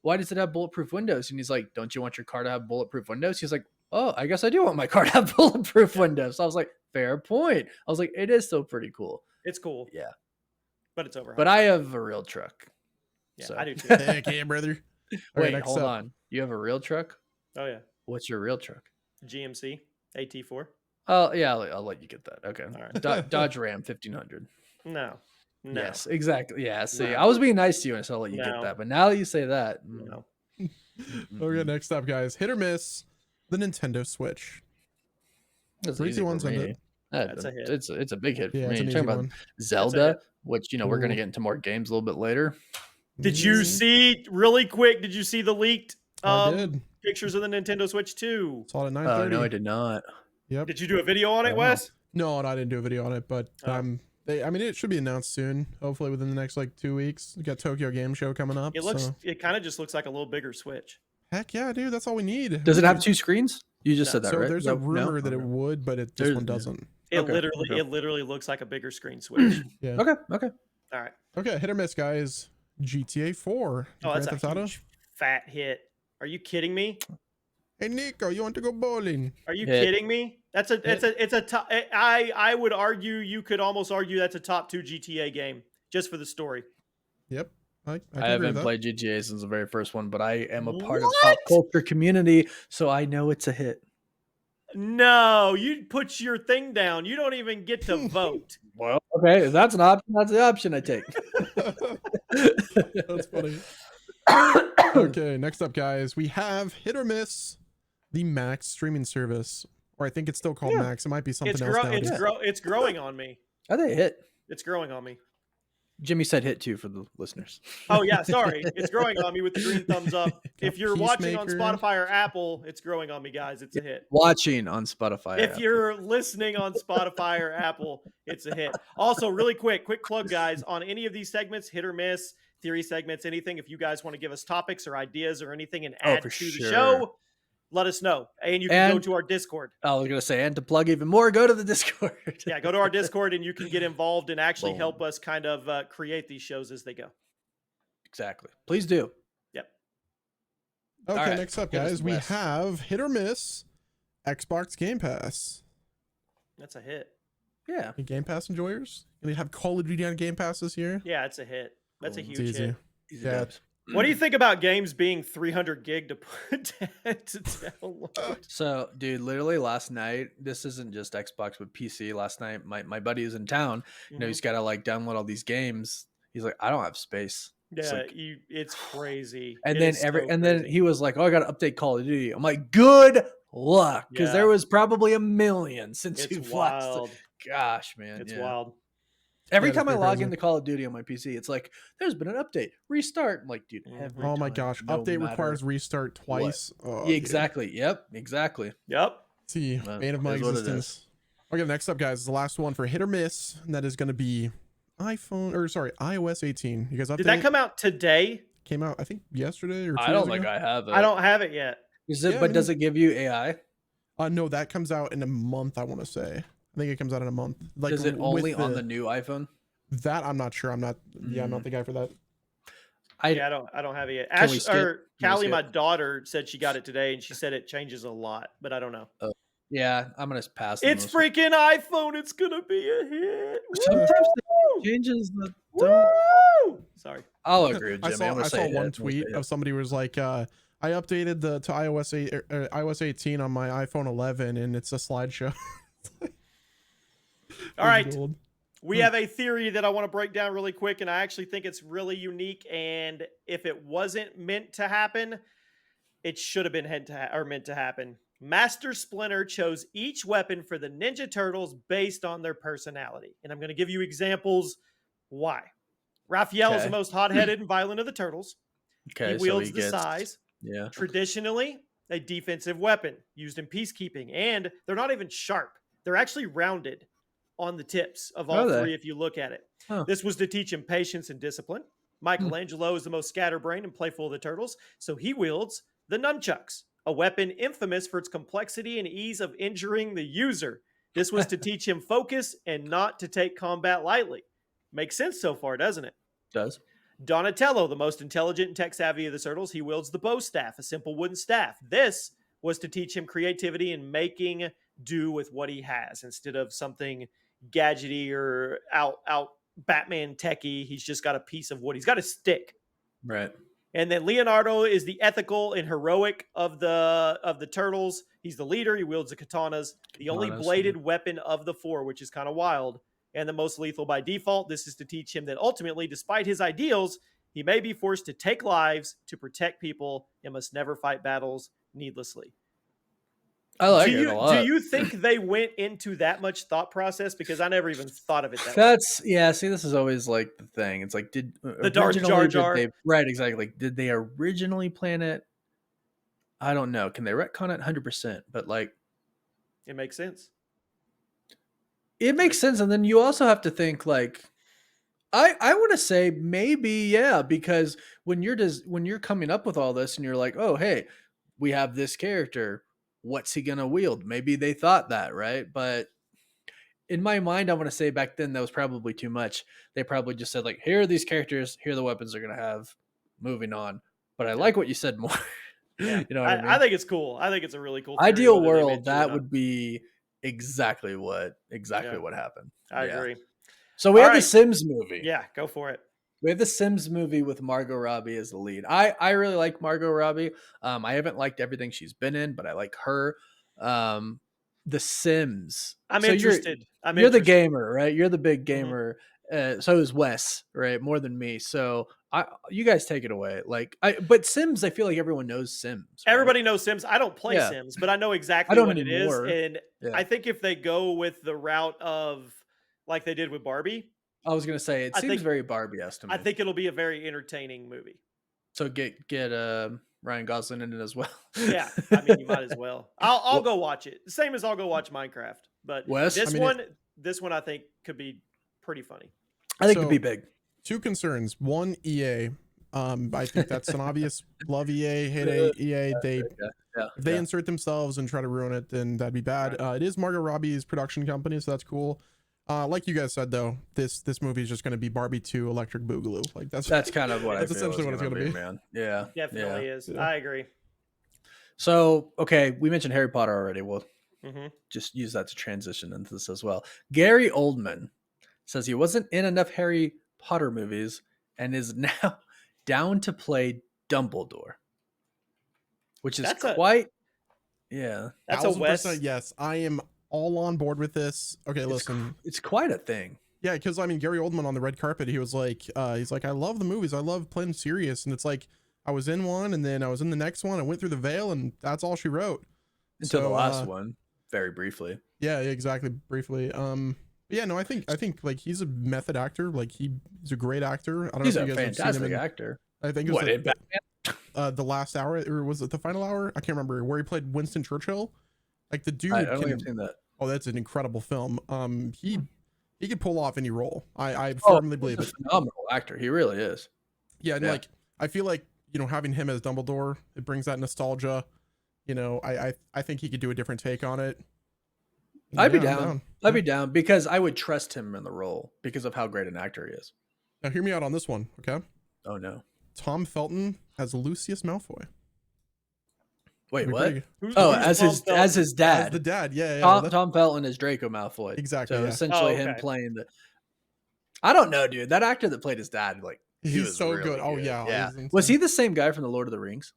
why does it have bulletproof windows? And he's like, don't you want your car to have bulletproof windows? He's like, oh, I guess I do want my car to have bulletproof windows. So I was like, fair point. I was like, it is still pretty cool. It's cool. Yeah. But it's overhyped. But I have a real truck. yeah, so. I do too. Heck yeah, brother. All right, Wait, next hold up. on. You have a real truck? Oh yeah. What's your real truck? GMC AT4. Oh, yeah, I'll let you get that. Okay. All right. Dodge Ram 1500. No. Yes, exactly. Yeah, see, No. I was being nice to you, and so I'll let you get No. that. But now that you say that, No. Okay, next up, guys. Hit or miss. The Nintendo Switch. That's 3, easy 2, for 1, send me. it. That's a hit. It's a big hit for Yeah, me. it's an You're easy talking about one. Zelda, which we're going to Ooh. get into more games a little bit later. Did you Mhm. see really quick? Did you see the leaked I did. pictures of the Nintendo Switch 2? Saw it at Oh 9:30. no, I did not. Yep. Did you do a video on it, Oh. Wes? No, I didn't do a video on it, but Oh. I mean, it should be announced soon. Hopefully within the next like 2 weeks. We got Tokyo Game Show coming up. It looks. so- It kind of just looks like a little bigger Switch. Heck yeah, dude. That's all we need. Does it have 2 screens? You just No. said that, So right? there's No? a rumor No? that it Okay. would, but this There's- one doesn't. It Okay, literally looks like a bigger screen Switch. Yeah. Okay. All right. Okay, hit or miss, guys. GTA 4. Oh, that's Grand a Theft Auto? huge fat hit. Are you kidding me? Hey Nico, you want to go bowling? Are you Hit. kidding me? It's a top. I would argue you could almost argue that's a top 2 GTA game just for the story. Yep. I can I agree haven't with that. played GTA since the very first one, but I am a part of What? pop culture community, so I know it's a hit. No, you put your thing down. You don't even get to vote. Well, okay, if that's an option, that's the option I take. That's funny. Okay, next up, guys, we have hit or miss the Max streaming service, or I think it's still called Yeah. Max. It might be something It's else nowadays. it's growing on me. I think hit. It's growing on me. Jimmy said hit too for the listeners. Oh yeah, sorry. It's growing on me with the green thumbs up. If you're watching on Peacemaker. Spotify or Apple, it's growing on me, guys. It's a hit. Watching on Spotify. If app. you're listening on Spotify or Apple, it's a hit. Also, really quick plug, guys, on any of these segments, hit or miss, theory segments, anything. If you guys want to give us topics or ideas or anything and add for to the sure. show, let us know. And you can go And- to our Discord. I was gonna say, and to plug even more, go to the Discord. Yeah, go to our Discord and you can get involved and actually Boom. help us kind of create these shows as they go. Exactly. Please do. Yep. Okay, All right, next up, hit us, guys, we Wes. have hit or miss Xbox Game Pass. That's a hit. Yeah. Any Game Pass enjoyers? We have Call of Duty on Game Pass this year. Yeah, it's a hit. That's a Boom. It's huge easy. hit. Easy Yeah. dubs. What do you think about games being 300 gig to put to download? So, dude, literally last night, this isn't just Xbox but PC. Last night, my buddy is in town. You know, he's got to like download all these games. He's like, I don't have space. It's Yeah, like, it's crazy. and It then is so and then crazy. he was like, "Oh, I got to update Call of Duty." I'm like, "Good luck," because Yeah. there was probably a million since It's you've last. wild. Gosh, man, It's yeah. wild. Every Yeah, time I that's log pretty into Call of Duty on my PC, it's like, "There's been an update, restart." I'm like, dude, every Oh my time, gosh. no Update matter requires restart twice. Oh, Yeah, dude. exactly. Yep, exactly. Yep. See, Well, bane of my it is what it existence. Okay, next up, guys, is the last one for hit or miss, and that is going to be iOS 18. You guys update? Did that come out today? Came out, I think, yesterday or 2 I days don't ago. think I have it. I don't have it yet. Is it? Yeah, I But does mean- it give you AI? No, that comes out in a month, I want to say. I think it comes out in a month. Like, Is it with only on the new iPhone? That I'm not sure. I'm not the guy for that. I don't have it yet. Can we Ash skip? or Can we Callie, skip? my daughter, said she got it today, and she said it changes a lot, but I don't know. Yeah, I'm gonna pass. It's freaking iPhone. It's gonna be a hit. Sometimes Woo! the changes that don't. Woo! Sorry. I'll agree with I Jimmy. I'm saw gonna say one hit. tweet of somebody who was like, I updated to iOS 18 on my iPhone 11, and it's a slideshow. All right. Gold. We have a theory that I want to break down really quick, and I actually think it's really unique. And if it wasn't meant to happen, it should have been meant to happen. Master Splinter chose each weapon for the Ninja Turtles based on their personality. And I'm going to give you examples why. Raphael is the Okay. most hot-headed and violent of the turtles. Okay, He so wields he the gets. size. Yeah. Traditionally, a defensive weapon used in peacekeeping. And they're not even sharp. They're actually rounded on the tips of all Are they? three if you look at it. Huh. This was to teach him patience and discipline. Michelangelo is the most scatterbrained and playful of the turtles, so he wields the nunchucks, a weapon infamous for its complexity and ease of injuring the user. This was to teach him focus and not to take combat lightly. Makes sense so far, doesn't it? Does. Donatello, the most intelligent and tech-savvy of the turtles, he wields the bow staff, a simple wooden staff. This was to teach him creativity and making do with what he has instead of something gadgety or out Batman techie. He's just got a piece of wood. He's got a stick. Right. And then Leonardo is the ethical and heroic of the turtles. He's the leader. He wields the katanas, the only Katanas, bladed weapon of the four, which is kind of wild, and the most lethal by default. This is to teach him that ultimately, despite his ideals, he may be forced to take lives to protect people and must never fight battles needlessly. I like do it you, a lot. Do you think they went into that much thought process? Because I never even thought of it that way. That's yeah. See, this is always like the thing. It's like did The Darth originally Jar did Jar. they- right? Exactly. Did they originally plan it? I don't know. Can they retcon it 100%? But like, It makes sense. it makes sense. And then you also have to think like, I want to say maybe yeah, because when you're coming up with all this and you're like, oh hey, we have this character. What's he gonna wield? Maybe they thought that, right? But in my mind, I want to say back then that was probably too much. They probably just said like, here are these characters, here are the weapons they're gonna have. Moving on. But I like what you said more. Yeah. You know what I mean? I think it's cool. I think it's a really cool theory, Ideal whether they world, meant to or that not. would be exactly what happened. I Yeah. agree. So we All have the right. Sims movie. Yeah, go for it. We have the Sims movie with Margot Robbie as the lead. I really like Margot Robbie. I haven't liked everything she's been in, but I like her. The Sims. I'm So interested. You're the interested. gamer, right? You're the big Mhm. gamer. So is Wes, right? More than me. So you guys take it away. But Sims, I feel like everyone knows Sims. Right? Everybody knows Sims. I don't play Yeah. Sims, but I know exactly I don't what it is. anymore. And Yeah. I think if they go with the route of like they did with Barbie, I was gonna say it I seems think- very Barbie-esque to me. I think it'll be a very entertaining movie. so. Get Ryan Gosling in it as well. Yeah, I mean, you might as well. I'll go watch it. The same as I'll go watch Minecraft. But Wes? this I mean, one I think could be pretty funny. I think So- it'd be big. 2 concerns. One, EA. I think that's an obvious love EA, hate EA. They Yeah. if they insert themselves and try to ruin it, then that'd be bad. It is Margot Robbie's production company, so that's cool. Like you guys said though, this movie is just going to be Barbie 2 Electric Boogaloo. Like that's kind of what That's I feel essentially what it's gonna gonna be. man. Yeah. Definitely yeah. is. Yeah. I agree. So okay, we mentioned Harry Potter already. We'll hmm just use that to transition into this as well. Gary Oldman says he wasn't in enough Harry Potter movies and is now down to play Dumbledore, which is That's a- quite, yeah, That's a 1000% Wes. yes. I am all on board with this. Okay, listen. it's quite a thing. Yeah, because I mean, Gary Oldman on the red carpet, he was like, he's like, I love the movies. I love playing serious. And it's like, I was in one and then I was in the next one. I went through the veil and that's all she wrote. Until the last one, very briefly. Yeah, exactly. Briefly. Yeah, no, I think like he's a method actor. Like he's a great actor. I don't He's know a if you guys have seen fantastic him in, actor. I think it was What, in Batman? the last hour, or was it the final hour? I can't remember, where he played Winston Churchill. Like the dude I don't think can, I've seen that. oh, that's an incredible film. He could pull off any role. I firmly believe He's it. a phenomenal actor. He really is. Yeah, and Yeah. like I feel like, you know, having him as Dumbledore, it brings that nostalgia. You know, I think he could do a different take on it. I'd be Yeah, I'm down. I'd be down because I would trust him in the role because of how great an actor he is. Now hear me out on this one, okay? Oh no! Tom Felton as Lucius Malfoy. Wait, That'd be what? pretty- Who's Oh, Tom as his Felton? as his dad. As the dad, yeah. Tom Felton is Draco Malfoy. Exactly, So yeah. essentially, Oh, him okay. playing the. I don't know, dude. That actor that played his dad, like he He's was so really good. Oh yeah. yeah. he's Was he insane. the same guy from the Lord of the Rings?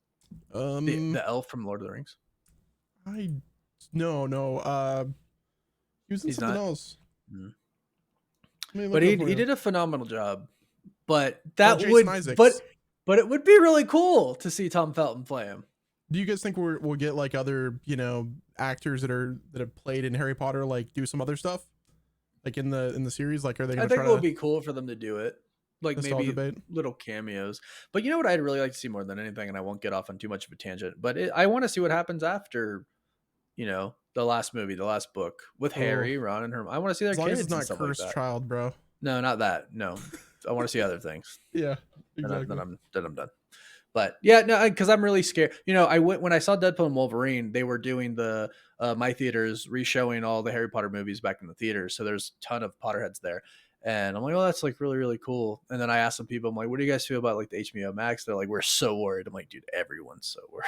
Um, The elf from Lord of the Rings. no. He was in He's something not? else. Mm. Let me look But it up for he you. did a phenomenal job. But that Jason would, Isaacs. but it would be really cool to see Tom Felton play him. Do you guys think we'll get like other, you know, actors that have played in Harry Potter, like do some other stuff, like in the series? Like, are they I going think to it try would to be cool for them to do it, like nostalgia maybe bait? little cameos. But you know what I'd really like to see more than anything, and I won't get off on too much of a tangent. But I want to see what happens after, you know, the last movie, the last book with Harry, Ron, and Hermione. I want to see their As long kids as it's and not stuff like cursed that. child, bro. No, not that. No, I want to see other things. Yeah, Then exactly. I'm done. But yeah, no, because I'm really scared. You know, when I saw Deadpool and Wolverine, they were doing the my theaters re-showing all the Harry Potter movies back in the theaters. So there's a ton of Potterheads there, and I'm like, oh, that's like really really cool. And then I asked some people, I'm like, what do you guys feel about like the HBO Max? They're like, we're so worried. I'm like, dude, everyone's so worried.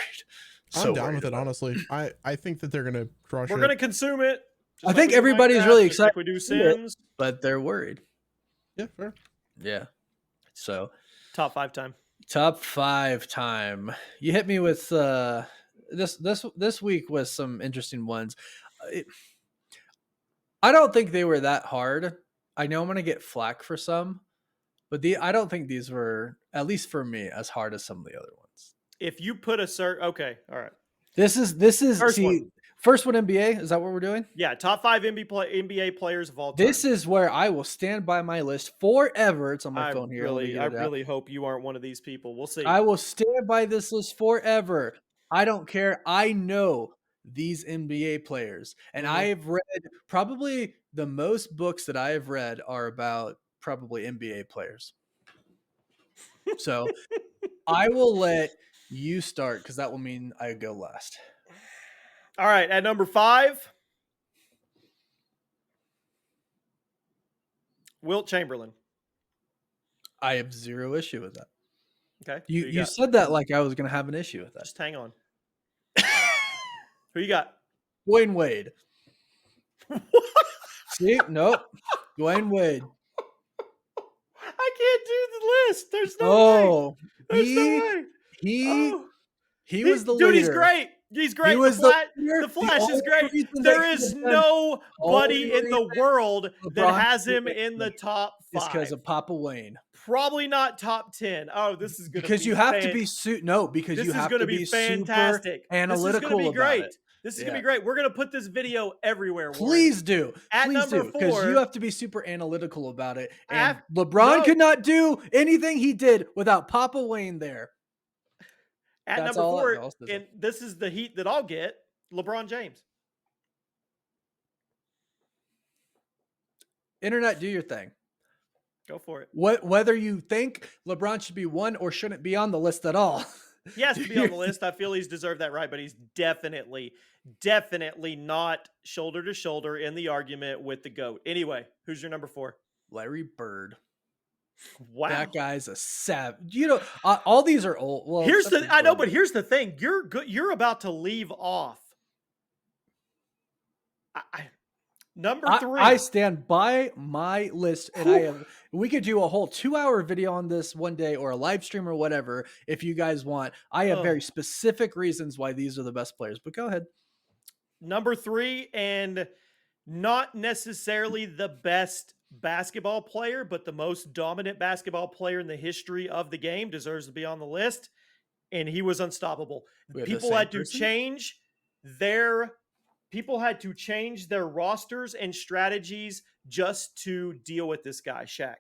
I'm down worried with it, about honestly. I think that they're gonna crush We're it. gonna consume it. I think everybody's really excited Like we do to see it. Sims. But they're worried. Yeah, fair. Yeah. So Top 5 time. top 5 time. You hit me with this week was some interesting ones. I don't think they were that hard. I know I'm gonna get flack for some, but I don't think these were, at least for me, as hard as some of the other ones. If you put a okay, all right. This is First one. first one NBA. Is that what we're doing? Yeah, top 5 NBA players of all time. This is where I will stand by my list forever. It's on my phone here. Let me get I it out. really hope you aren't one of these people. We'll see. I will stand by this list forever. I don't care. I know these NBA players, and I've read probably the most books that I have read are about probably NBA players. So I will let you start because that will mean I go last. All right, at number 5, Wilt Chamberlain. I have zero issue with that. Okay. You got? said that like I was going to have an issue with that. Just hang on. Who you got? Dwayne Wade. See? Nope. Dwayne Wade. I can't do the list. There's no way. There's no way. He was the dude. leader. He's great. He's great. He was the Flash is great. There is nobody in the world that has him in the top 5. It's because of Papa Wayne. Probably not top 10. Oh, this is going to be because you have to be because this you is have going to be super fantastic. analytical This is going to be great. about it. This is going to be great. We're going to put this video everywhere. Warren. Please do. At Please number do. Because 4, you have to be super analytical about it. And No. LeBron could not do anything he did without Papa Wayne there. At That's number all 4, else does and it. this is the heat that I'll get, LeBron James. Internet, do your thing. Go for it. Whether you think LeBron should be one or shouldn't be on the list at all. He has to be on the list. I feel he's deserved that right, but he's definitely not shoulder to shoulder in the argument with the GOAT. Anyway, who's your number 4? Larry Bird. Wow. That guy's a savage. You know, all these are old. Well, here's except the for I know, Jordan. but here's the thing. You're about to leave off. Number 3. I stand by my list, and we could do a whole 2-hour video on this one day, or a live stream, or whatever, if you guys want. I have very specific reasons why these are the best players, but go ahead. Number 3, and not necessarily the best basketball player, but the most dominant basketball player in the history of the game, deserves to be on the list, and he was unstoppable. People had to change their rosters and strategies just to deal with this guy, Shaq.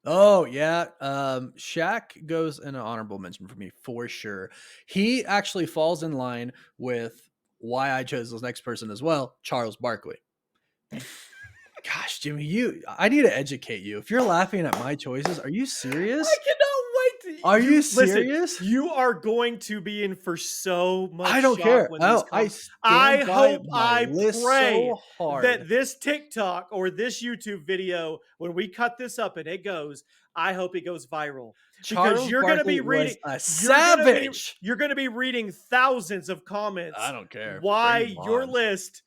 Oh yeah, Shaq goes in an honorable mention for me for sure. He actually falls in line with why I chose this next person as well, Charles Barkley. Gosh, Jimmy, I need to educate you. If you're laughing at my choices, are you serious? I cannot wait. Are you serious? Listen, you are going to be in for so much. I don't care. I hope, I pray that this TikTok or this YouTube video, when we cut this up and it goes, I hope it goes viral. Because you're going to be reading a savage. You're going to be reading thousands of comments. I don't care. Why your list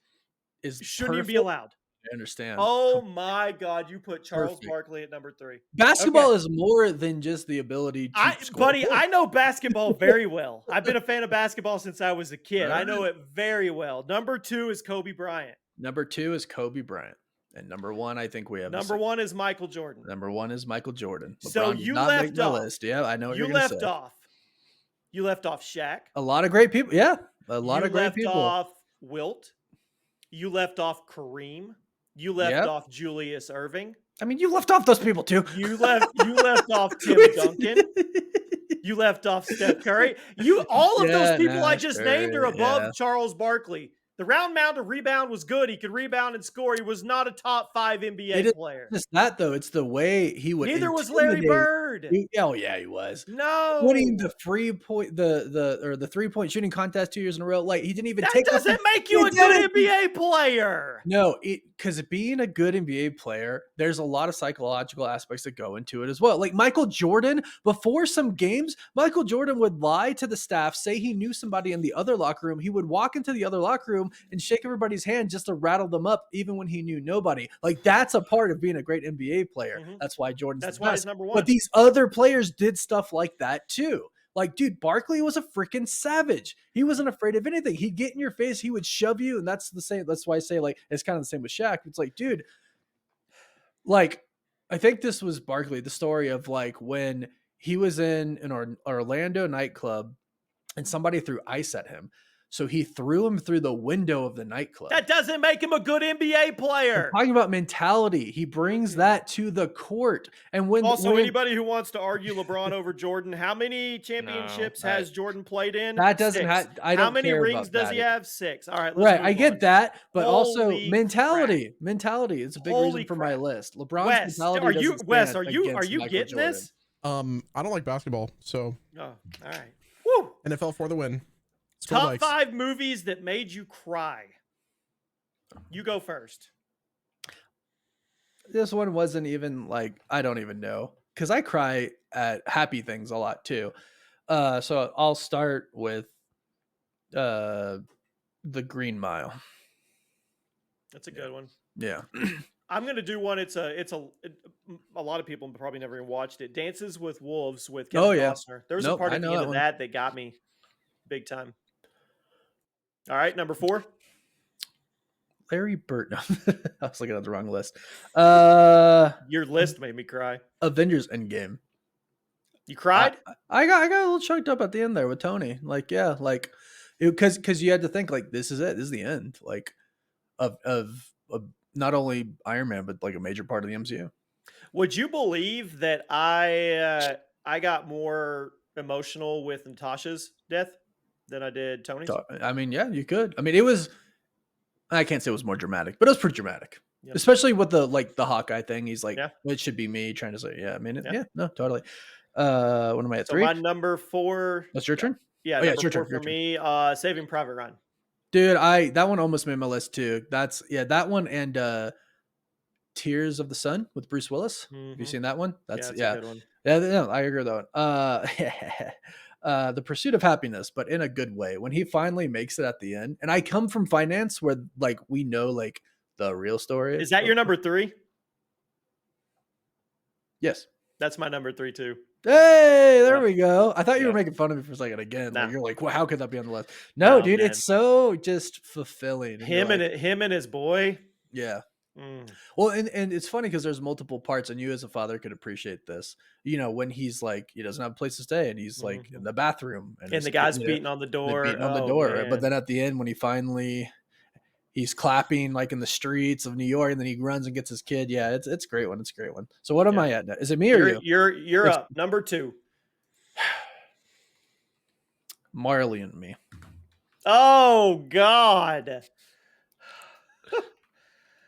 shouldn't even be allowed. I understand. Oh my God, you put Charles Barkley at number 3. Basketball is more than just the ability to score. Buddy, I know basketball very well. I've been a fan of basketball since I was a kid. I know it very well. Number 2 is Kobe Bryant. Number 2 is Kobe Bryant. And number 1, I think we have. Number 1 is Michael Jordan. Number 1 is Michael Jordan. LeBron so you left off. List. Yeah, I know what you're going to say. You left off Shaq. A lot of great people. Yeah, a lot of great people. You left off Wilt. You left off Kareem. You left off Julius Erving. I mean, you left off those people too. You left off Tim Duncan. You left off Steph Curry. All of those people I just named are above Charles Barkley. The round mound to rebound was good. He could rebound and score. He was not a top 5 NBA player. It's not though. It's the way he would. Neither was Larry Bird. He was. No, winning the 3-point shooting contest 2 years in a row. Like he didn't even take. That doesn't make you a good NBA player. No, because being a good NBA player, there's a lot of psychological aspects that go into it as well. Like Michael Jordan, before some games, Michael Jordan would lie to the staff, say he knew somebody in the other locker room. He would walk into the other locker room and shake everybody's hand just to rattle them up, even when he knew nobody. Like that's a part of being a great NBA player. Mm-hmm. That's why Jordan's the best. He's number 1. But these other players did stuff like that too. Like, dude, Barkley was a freaking savage. He wasn't afraid of anything. He'd get in your face. He would shove you. And that's the same. That's why I say, like, it's kind of the same with Shaq. It's like, dude, like, I think this was Barkley, the story of like when he was in an Orlando nightclub and somebody threw ice at him. So he threw him through the window of the nightclub. That doesn't make him a good NBA player. I'm talking about mentality. He brings that to the court. And when anybody who wants to argue LeBron over Jordan, how many championships has Jordan played in? That doesn't have. How many rings does he have? 6. All right. Right. I get that, but also mentality. Mentality is a big reason for my list. LeBron's mentality. Are you getting this? I don't like basketball, so. Oh, all right. Woo. NFL for the win. Top 5 movies that made you cry. You go first. This one wasn't even like, I don't even know. Because I cry at happy things a lot too. So I'll start with The Green Mile. That's a good one. Yeah. I'm going to do one. It's a lot of people probably never even watched it. Dances with Wolves with Kevin Costner. There was a part at the end of that got me big time. All right, number 4. Larry Bird. I was looking at the wrong list. Your list made me cry. Avengers Endgame. You cried? I got a little choked up at the end there with Tony. Like, yeah, like because you had to think like this is it. This is the end. Like of not only Iron Man but like a major part of the MCU. Would you believe that I got more emotional with Natasha's death than I did Tony's? I mean, yeah, you could. I mean, it was. I can't say it was more dramatic, but it was pretty dramatic, especially with the Hawkeye thing. He's like, it should be me trying to say, yeah. I mean, no, totally. What am I at? 3? My number 4. That's your turn. Yeah, it's your turn for me. Saving Private Ryan. Dude, that one almost made my list too. That's that one and Tears of the Sun with Bruce Willis. Mm-hmm. Have you seen that one? That's a good one. Yeah, no, I agree with that one. The Pursuit of Happiness, but in a good way. When he finally makes it at the end, and I come from finance where like we know like the real story. Is that your number 3? Yes. That's my number 3 too. Hey, there Yep. we go. I thought you were Yep. making fun of me for a second again. Nah. Like you're like, well, how could that be on the list? No, No, dude, man. it's so just fulfilling. And you're like, Him and his boy. yeah. Mm. Well, and it's funny because there's multiple parts, and you as a father could appreciate this. You know, when he's like, he doesn't have a place to stay, and he's like in the bathroom, And he's, the guy's you know, beating on the door. beating on the Oh, door. Right? But man. then at the end, when he's clapping like in the streets of New York, and then he runs and gets his kid. Yeah, it's a great one. It's a great one. So what am I at now? Is it me or you? You're It's- up. Number 2. Marley and Me. Oh God.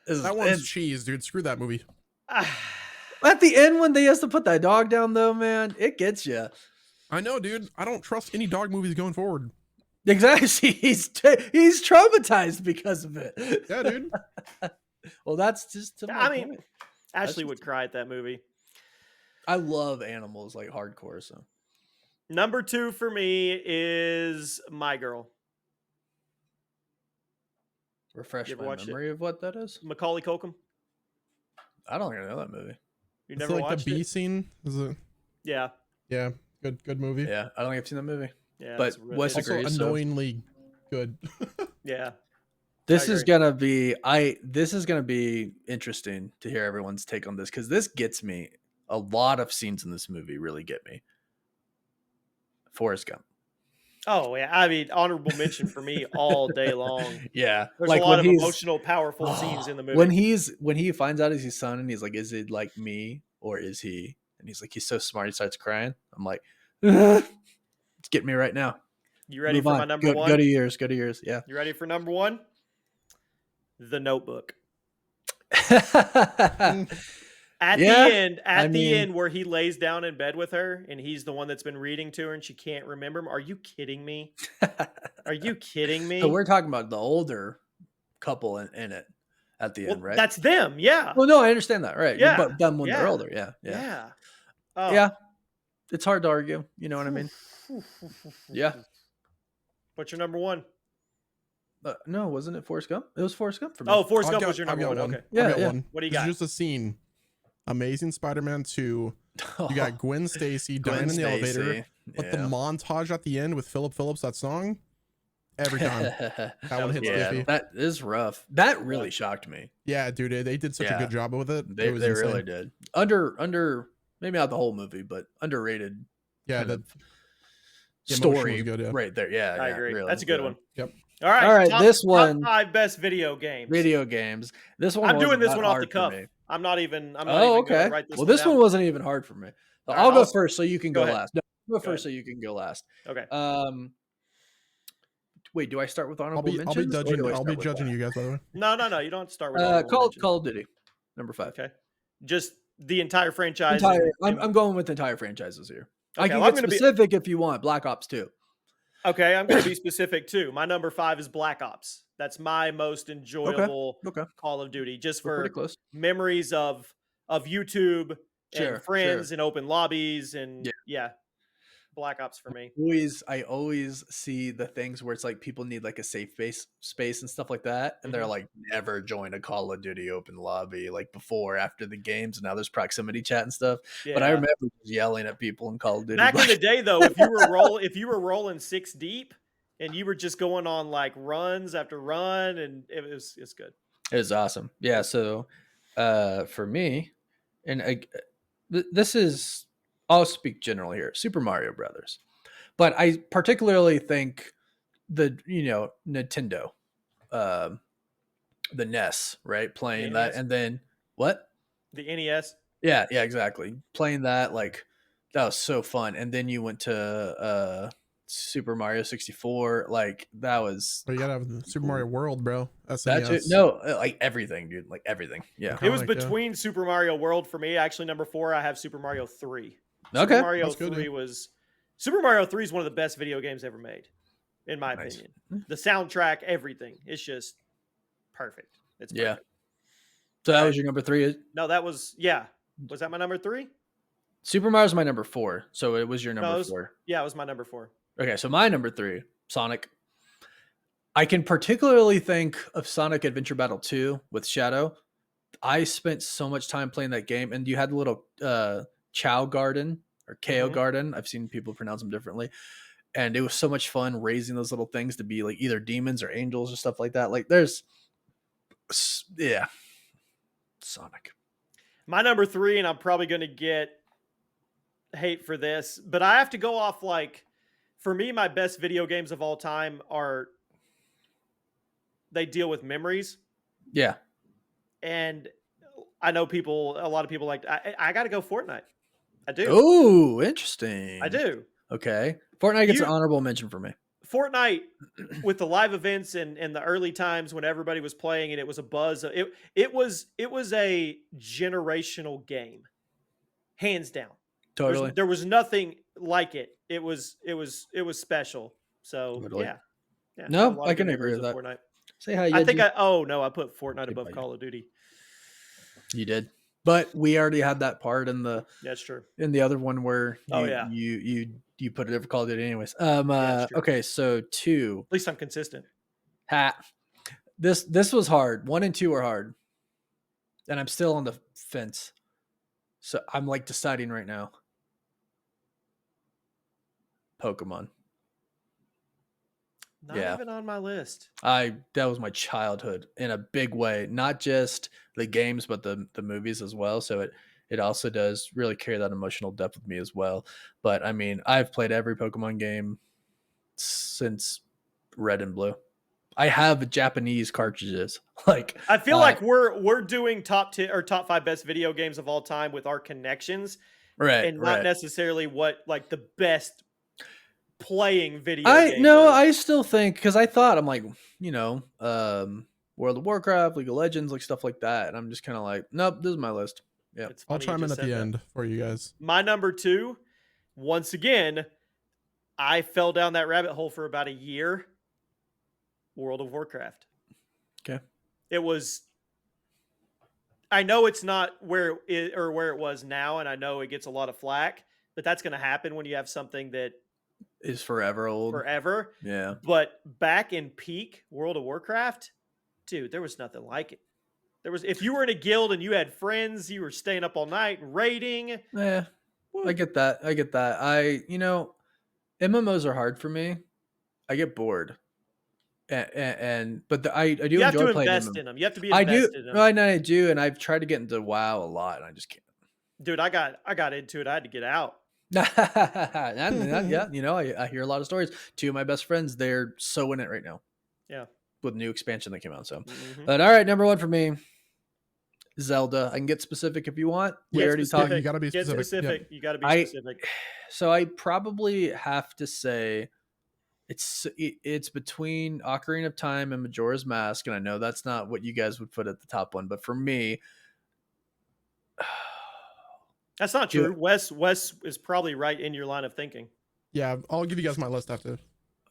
That one's cheese, dude. Screw that movie. At the end, when they has to put that dog down, though, man, it gets you. I know, dude. I don't trust any dog movies going forward. Exactly. He's traumatized because of it. Yeah, dude. Well, that's just to my point. Ashley would cry at that movie. I love animals like hardcore. So Number 2 for me is My Girl. refresh You ever my watched it? memory of what that is. Macaulay Culkin. I don't even know that movie. You I never feel like watched the bee it? scene is a Yeah. good movie. Yeah, I don't think I've seen that movie. Yeah. But it's really Wes good. Also agrees, so- annoyingly good. Yeah. This I is agree. gonna be interesting to hear everyone's take on this because this gets me. A lot of scenes in this movie really get me. Forrest Gump. Oh yeah. I mean, honorable mention for me all day long. Yeah, There's like a lot when of he's emotional, powerful scenes in the movie. when he finds out he's his son and he's like, is it like me or is he? And he's like, he's so smart. He starts crying. I'm like, it's getting me right now. You ready Move for on. my number 1? Go to yours. Go to yours. Yeah. You ready for number 1? The Notebook. At Yeah, the end, I mean- end where he lays down in bed with her and he's the one that's been reading to her and she can't remember him. Are you kidding me? Are you kidding me? So we're talking about the older couple in it at the Well, end, right? That's them. Yeah. Well, no, I understand that, right? Yeah, But them when they're yeah, older, yeah. Oh. Yeah. It's hard to argue. You know what I mean? Yeah. What's your number 1? No, wasn't it Forrest Gump? It was Forrest Gump for me. Oh, Forrest I've Gump got- was your I've number got 1. one. Okay. Yeah, I've got yeah. one. What do you This got? is just a scene. Amazing Spider-Man 2. You got Gwen Stacy dying in the elevator. But the montage at the end with Philip Phillips, that song, every time. That one hits yeah, iffy. that is rough. That really shocked me. Yeah, dude, they did such a Yeah. good job with it. They It was really insane. did. Under maybe not the whole movie, but underrated. Yeah, kind the of emotion was story good, yeah. right there. Yeah, I yeah, agree. really, That's a good yeah. one. Yep. All right. All right, this top one- 5 best video games. Video games. This one I'm doing wasn't this that one off the hard for cuff. me. I'm not even Oh, gonna okay. write this Well, one this down. one wasn't even hard for me. So All right, I'll go I'll- first, so you can go go ahead. last. No, go Go first, ahead. so you can go last. Okay. Wait, do I start with honorable I'll be mentions? or judging. do I I'll start be with judging that? you guys, by the way. No. You don't have to start with honorable mentions. Call of Duty, number 5. Okay. Just the entire franchise. I'm going with entire franchises here. I Okay, can well, I'm get gonna be- specific if you want. Black Ops 2. Okay, I'm going to be specific too. My number 5 is Black Ops. That's my most enjoyable Okay. Call of Duty, just We're for pretty close. memories of YouTube Sure, and friends sure. and open lobbies and Yeah. yeah, Black Ops for me. I always see the things where it's like people need like a safe space and stuff like that, and they're Mhm. like never join a Call of Duty open lobby like before after the games. And now there's proximity chat and stuff. Yeah. But I remember just yelling at people in Call of Duty. Back in like, the day though, if you were rolling 6 deep and you were just going on like runs after run and it's good. It was awesome. Yeah. So, for me, and this is, I'll speak generally here. Super Mario Brothers, but I particularly think Nintendo, the NES, right? Playing that, NES? and then what? The NES. Yeah, exactly. Playing that, like that was so fun. And then you went to Super Mario 64, like that was But you gotta have the Super Mario World, bro. that SNES. too. No, like everything, dude. Like everything. Yeah. It was Iconic, yeah. between Super Mario World for me. Actually, number 4, I have Super Mario 3. Okay. Super Mario That's good, 3 yeah. was Super Mario 3 is one of the best video games ever made, in my Nice. opinion. The soundtrack, everything, it's just perfect. It's Yeah. perfect. So that Right. was your number 3. No, that was Was that my number 3? Super Mario's my number 4, so it was your No, number it was- 4. Yeah, it was my number 4. Okay, so my number 3, Sonic. I can particularly think of Sonic Adventure Battle 2 with Shadow. I spent so much time playing that game, and you had the little Chow Garden or KO Garden. I've seen people pronounce them differently. And it was so much fun raising those little things to be like either demons or angels or stuff like that. Like Sonic. My number 3, and I'm probably going to get hate for this, but I have to go off like, for me, my best video games of all time they deal with memories. Yeah. And I know a lot of people like, I got to go Fortnite. I do. Oh, interesting. I do. Okay. Fortnite gets an honorable mention for me. Fortnite with the live events and the early times when everybody was playing and it was a buzz. It was a generational game. Hands down. Totally. There was nothing like it. It was special. So totally. Yeah. No, I can agree with that. Fortnite. Say hi. I think I put Fortnite above Call of Duty. You did, but we already had that part in the. That's true. In the other one where you put it over Call of Duty anyways. Okay, so 2. At least I'm consistent. This was hard. 1 and 2 are hard, and I'm still on the fence. So I'm like deciding right now. Pokemon. Not even on my list. That was my childhood in a big way. Not just the games, but the movies as well. So it also does really carry that emotional depth with me as well. But I mean, I've played every Pokemon game since Red and Blue. I have Japanese cartridges. Like I feel like we're doing top 10 or top 5 best video games of all time with our connections, right? And not necessarily what like the best playing video. I still think, because I thought I'm like, World of Warcraft, League of Legends, like stuff like that, and I'm just kind of like, nope, this is my list. Yeah, I'll chime in at the end for you guys. My number 2, once again, I fell down that rabbit hole for about a year. World of Warcraft. Okay. It was. I know it's not where it was now, and I know it gets a lot of flack, but that's going to happen when you have something that is forever old. Forever. Yeah. But back in peak World of Warcraft, dude, there was nothing like it. There was, if you were in a guild and you had friends, you were staying up all night raiding. Yeah. Woo. I get that. MMOs are hard for me. I get bored. But I do you have enjoy to playing invest in them. You have to be invested in them. I do, and I've tried to get into WoW a lot, and I just can't. Dude, I got into it. I had to get out. Yeah, I hear a lot of stories. 2 of my best friends, they're so in it right now. Yeah, with new expansion that came out. So, but all right, number 1 for me, Zelda. I can get specific if you want. We already talked. You got to be specific. Yep. You got to be specific. So I probably have to say it's between Ocarina of Time and Majora's Mask, and I know that's not what you guys would put at the top one, but for me, that's not true. Wes is probably right in your line of thinking. Yeah, I'll give you guys my list after.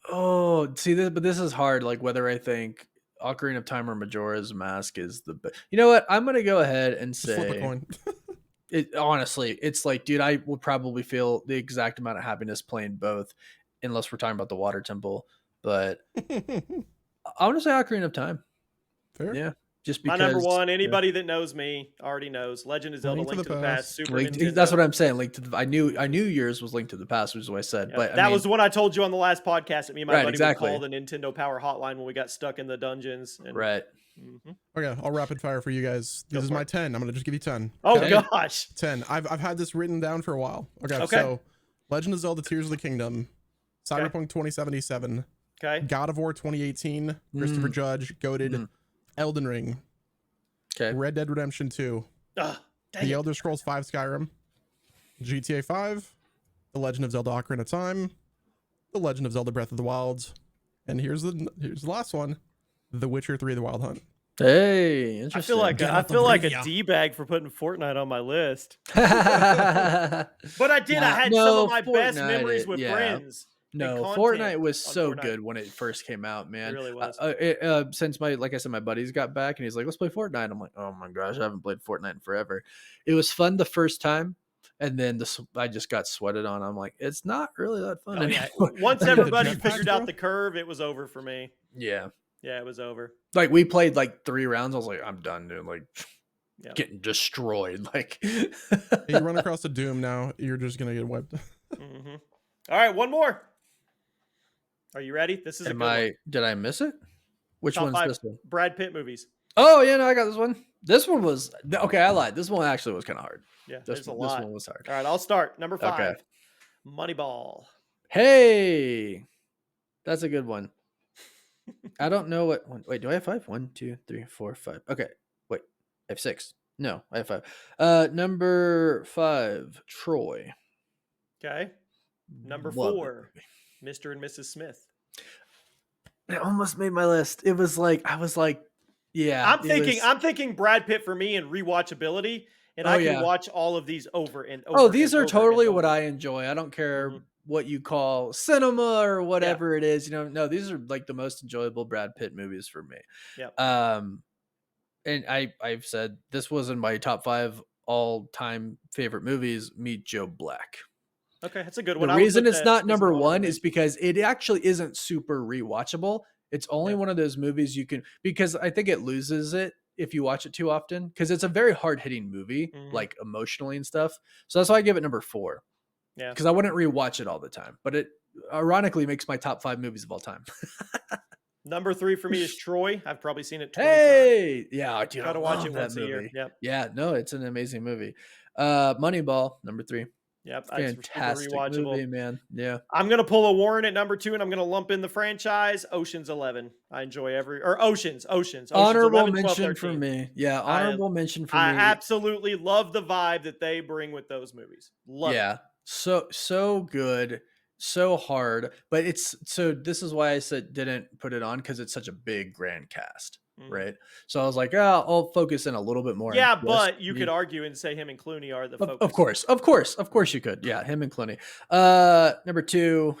Oh, see this, but this is hard. Like whether I think Ocarina of Time or Majora's Mask is the best. You know what? I'm gonna go ahead and say. Just flip a coin. Honestly, it's like, dude, I would probably feel the exact amount of happiness playing both, unless we're talking about the Water Temple. But I want to say Ocarina of Time. Fair. Yeah. Just because my number 1, anybody that knows me already knows. Legend of Zelda: Link to the Past. Super Nintendo. That's what I'm saying. Link to the. I knew yours was Link to the Past, which is what I said. Yeah, but that was the one I told you on the last podcast that me and my buddy would call the Nintendo Power Hotline when we got stuck in the dungeons. Right. Okay, I'll rapid fire for you guys. This is my 10. I'm gonna just give you 10. Oh okay? Gosh. 10. I've had this written down for a while. Okay. So Legend of Zelda: Tears of the Kingdom, Cyberpunk 2077. Okay. God of War 2018, Christopher Judge, Goated, Elden Ring. Okay. Red Dead Redemption 2. The Elder Scrolls 5 Skyrim. GTA 5. The Legend of Zelda: Ocarina of Time. The Legend of Zelda: Breath of the Wild. And here's the last one. The Witcher 3: The Wild Hunt. Hey, interesting. I feel like a D-bag for putting Fortnite on my list. But I did. I had some of my best memories with friends. No, Fortnite was so good when it first came out, man. It really was. Since like I said, my buddies got back and he's like, let's play Fortnite. I'm like, oh my gosh, I haven't played Fortnite in forever. It was fun the first time. And then I just got sweated on. I'm like, it's not really that fun anymore. Once everybody figured out the curve, it was over for me. Yeah. Yeah, it was over. Like we played like 3 rounds. I was like, I'm done, dude. Like Yep. getting destroyed. Like Hey, you run across the Doom now, you're just gonna get wiped. Mm-hmm. All right, one more. Are you ready? This is a good one. Did I miss it? Which Top one's 5 this one? Brad Pitt movies. Oh yeah, no, I got this one. This one was okay. I lied. This one actually was kind of hard. Yeah, This there's a one lot. was hard. All right, I'll start. Number 5, Okay. Moneyball. Hey, that's a good one. I don't know what one. Wait, do I have 5? 1, 2, 3, 4, 5. Okay. Wait, I have 6. No, I have 5. Number 5, Troy. Okay. Number Love that 4, movie. Mr. and Mrs. Smith. It almost made my list. It was like I was like, yeah. I'm thinking Brad Pitt for me and rewatchability, and I can watch all of these over and over. Oh, these and are over totally and what over. I enjoy. I don't care what you call cinema or whatever it is. You know, no, these are like the most enjoyable Brad Pitt movies for me. Yeah. And I've said this was in my top 5 all-time favorite movies. Meet Joe Black. Okay, that's a good one. The reason it's not number 1 is because it actually isn't super rewatchable. It's only one of those movies you can, because I think it loses it if you watch it too often, because it's a very hard-hitting movie, like emotionally and stuff. So that's why I give it number 4. Yeah, because I wouldn't rewatch it all the time, but it ironically makes my top 5 movies of all time. Number 3 for me is Troy. I've probably seen it 20 times. Yeah, dude, Try to watch it once a year. Yep. Yeah, no, it's an amazing movie. Moneyball, number 3. Yep, Fantastic movie, man. Yeah, I'm gonna pull a Warren at number 2, and I'm gonna lump in the franchise Ocean's 11. I enjoy Oceans. Honorable 11, 12, mention 13. for me. Yeah, honorable mention for me. I absolutely love the vibe that they bring with those movies. Love it. So good, so hard, but it's so. This is why I said didn't put it on, because it's such a big grand cast. Right, so I was like, I'll focus in a little bit more. Yeah, but you could argue and say him and Clooney are the focus. Of course you could. Yeah, him and Clooney. Number 2.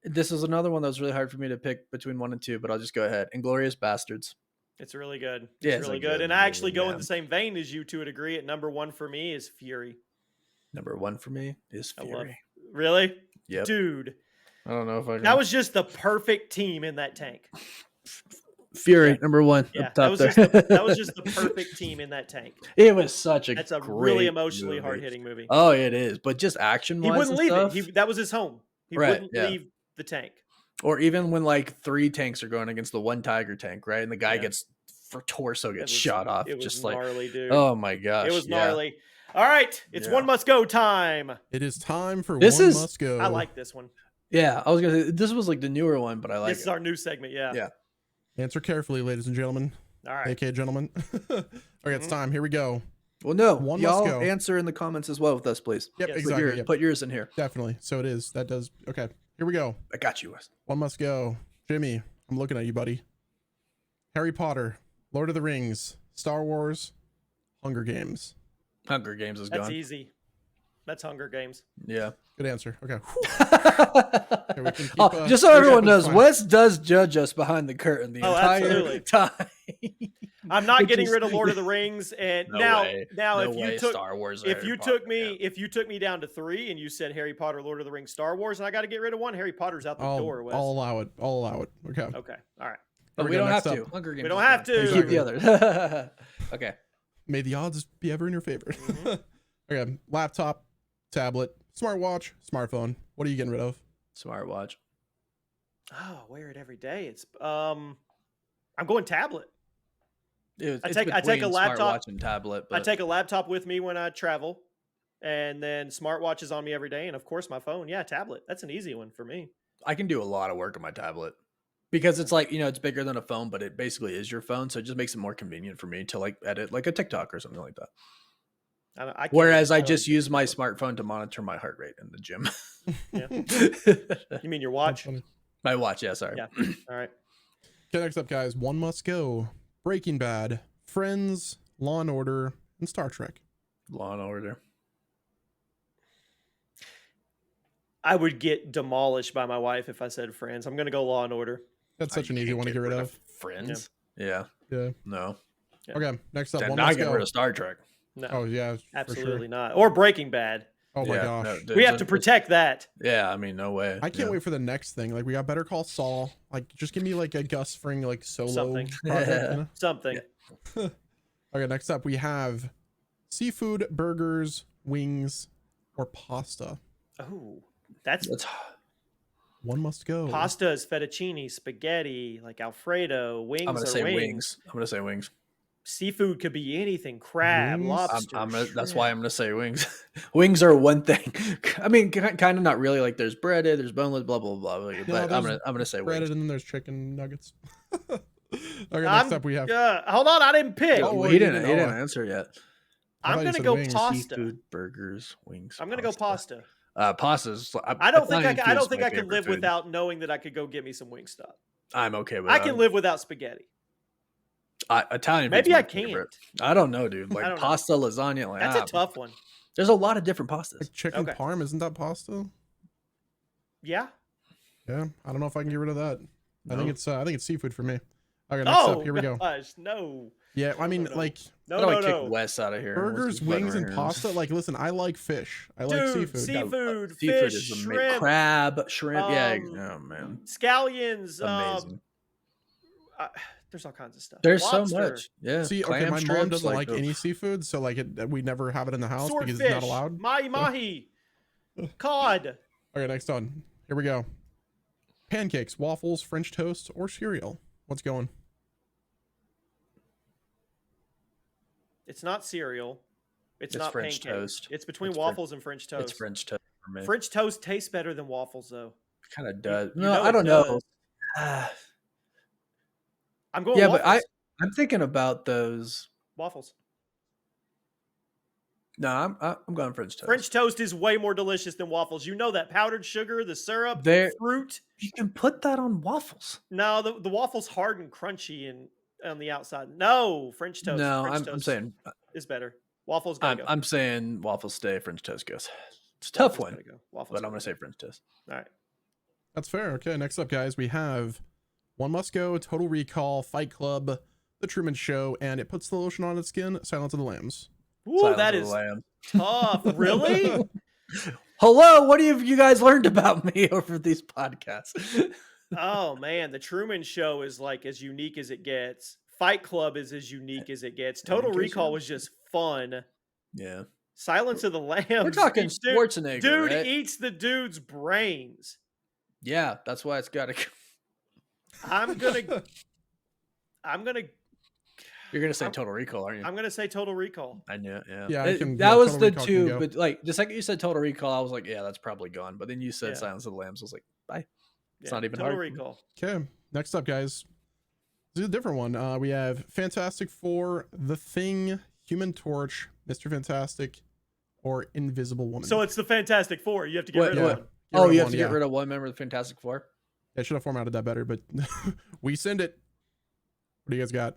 This is another one that was really hard for me to pick between 1 and 2, but I'll just go ahead. Inglourious Bastards. It's really good. It's really good. And I actually go in the same vein as you to a degree. At number 1 for me is Fury. Number 1 for me is Fury. Really? Yep. Dude. I don't know if I can. That was just the perfect team in that tank. Fury, number 1. Yeah, up top that was just the perfect team in that tank. It was such a That's a great really emotionally hard-hitting movie. Oh, it is. But just action-wise, he wouldn't leave stuff, it. That was his home. He wouldn't leave the tank. Or even when like 3 tanks are going against the 1 Tiger tank, right? And the guy torso gets shot off. It was just gnarly, like, dude. oh my gosh. It was gnarly. All right, it's one must go time. It is time for one must go. I like this one. Yeah, I was gonna say this was like the newer one, but I like this is our new segment. Yeah. Answer carefully, ladies and gentlemen. All right. AK gentlemen. Okay, it's time. Here we go. Well, no, one y'all must go. Answer in the comments as well with us, please. Yep, exactly. Put yours in here. Definitely. So it is. That does. Okay, here we go. I got you, Wes. One must go. Jimmy, I'm looking at you, buddy. Harry Potter, Lord of the Rings, Star Wars, Hunger Games. Hunger Games is gone. That's easy. That's Hunger Games. Yeah. Good answer. Okay. Just so everyone knows, Wes does judge us behind the curtain the entire time. I'm not getting rid of Lord of the Rings, and now if you took Star Wars, if you took me down to 3 and you said Harry Potter, Lord of the Rings, Star Wars, and I got to get rid of 1, Harry Potter's out the door. Wes. I'll allow it. Okay. Okay. All right. But we don't have to. Hunger Games. We don't have to. Keep the other. Okay. May the odds be ever in your favor. Okay. Laptop, tablet, smartwatch, smartphone. What are you getting rid of? Smartwatch. Oh, wear it every day. It's I'm going tablet. I take a laptop and tablet. I take a laptop with me when I travel, and then smartwatch is on me every day, and of course my phone. Yeah, tablet. That's an easy one for me. I can do a lot of work on my tablet because it's like, it's bigger than a phone, but it basically is your phone, so it just makes it more convenient for me to like edit like a TikTok or something like that. Whereas I just use my smartphone to monitor my heart rate in the gym. Yeah. You mean your watch? My watch, yeah, sorry. Yeah. All right. Okay, next up, guys. One must go. Breaking Bad, Friends, Law and Order, and Star Trek. Law and Order. I would get demolished by my wife if I said Friends. I'm going to go Law and Order. That's such an easy one to get rid of. Friends? Yeah. No. Okay, next up. One must go. Rid of Star Trek. No. Oh, yeah. Absolutely not. Or Breaking Bad. Oh my Yeah, gosh. no, We have just- to protect that. Yeah, I mean, no way. I can't wait for the next thing. Like we got Better Call Saul. Like just give me like a Gus Fring like solo Something. project, you know? Something. Okay, next up we have seafood, burgers, wings, or pasta. Oh, that's That's One must go. pasta is fettuccine, spaghetti, like Alfredo. Wings I'm gonna are say wings. wings. I'm gonna say wings. Seafood could be anything: crab, Wings? lobster. That's why I'm shrimp. gonna say wings. Wings are one thing. I mean, kind of not really. Like there's breaded, there's boneless, blah blah blah. But No, I'm there's gonna say breaded wings. and then there's chicken nuggets. Okay, next up we have Hold on, I didn't pick. Oh, He well, you didn't. He didn't- didn't answer yet. I I'm thought you gonna said go wings. pasta. Seafood, burgers, wings. I'm gonna go pasta. Pastas. I don't think I Italian don't food's think my I could favorite live food. without knowing that I could go get me some wing stop. I'm okay with. I that. can live without spaghetti. Italian. Maybe food's my I can't. favorite. I don't know, dude. I Like don't know. pasta, lasagna. Like That's a tough one. There's a lot of different pastas. like chicken Okay. parm. Isn't that pasta? Yeah. Yeah, I don't know if I can get rid of that. I think No. it's seafood for me. Okay, next Oh up, here we go. gosh, no. Yeah, I mean no. like No, How do no, I no. kick Wes out of here? What's burgers, his button wings, right and here? pasta. Like, listen, I like fish. I like Dude, seafood. seafood, Seafood fish, is amazing. shrimp, Crab, shrimp. Yeah. um, Oh man, scallions. amazing. There's all kinds of stuff. There's Lobster, so much. Yeah. See, okay, Clam my mom strips, doesn't like ugh. any seafood, so like we never have it in the house because Swordfish, it's not allowed. mahi mahi, cod. Okay, next on. Here we go. Pancakes, waffles, French toast, or cereal. What's going? It's not cereal. It's It's not French pancake. toast. It's between It's waffles and French toast. It's French toast for me. French toast tastes better than waffles, though. Kind of does. you No, know I it don't know. does. I'm going Yeah, waffles. but I'm thinking about those. Waffles. No, I'm going French toast. French toast is way more delicious than waffles. You know that powdered sugar, the syrup, There- fruit. You can put that on waffles. No, the waffles hard and crunchy and on the outside. No, French toast. No, French I'm toast saying is better. Waffles gotta go. I'm saying waffles stay. French toast goes. It's a tough Waffles one, gotta go. Waffles but I'm gotta gonna go. say French toast. All right. That's fair. Okay, next up, guys, we have One Must Go, Total Recall, Fight Club, The Truman Show, and It Puts the Lotion on Its Skin, Silence of the Lambs. Ooh, Silence that of the is Lambs. tough. Really? Hello, what have you guys learned about me over these podcasts? Oh man, the Truman Show is like as unique as it gets. Fight Club is as unique as it gets. Total guess Recall you're- was just fun. Yeah, Silence of the Lambs. we're talking each dude- Schwarzenegger, Dude right? eats the dude's brains. Yeah, that's why it's got to. I'm gonna. You're gonna say I'm- Total Recall, aren't you? I'm gonna say Total Recall. I knew it. Yeah, Yeah, I can- that yeah, was Total the Recall can two. go. But like the second you said Total Recall, I was like, yeah, that's probably gone. But then you said Yeah. Silence of the Lambs. I was like, bye. It's Yeah, not even Total hard. Recall. Okay, next up, guys. This is a different one. We have Fantastic Four, The Thing, Human Torch, Mr. Fantastic, or Invisible Woman. So it's the Fantastic Four. You have to get What- rid yeah. of what- one. Get Oh, rid you of have to one, get yeah. rid of one member of the Fantastic Four. I should have formatted that better, but we send it. What do you guys got?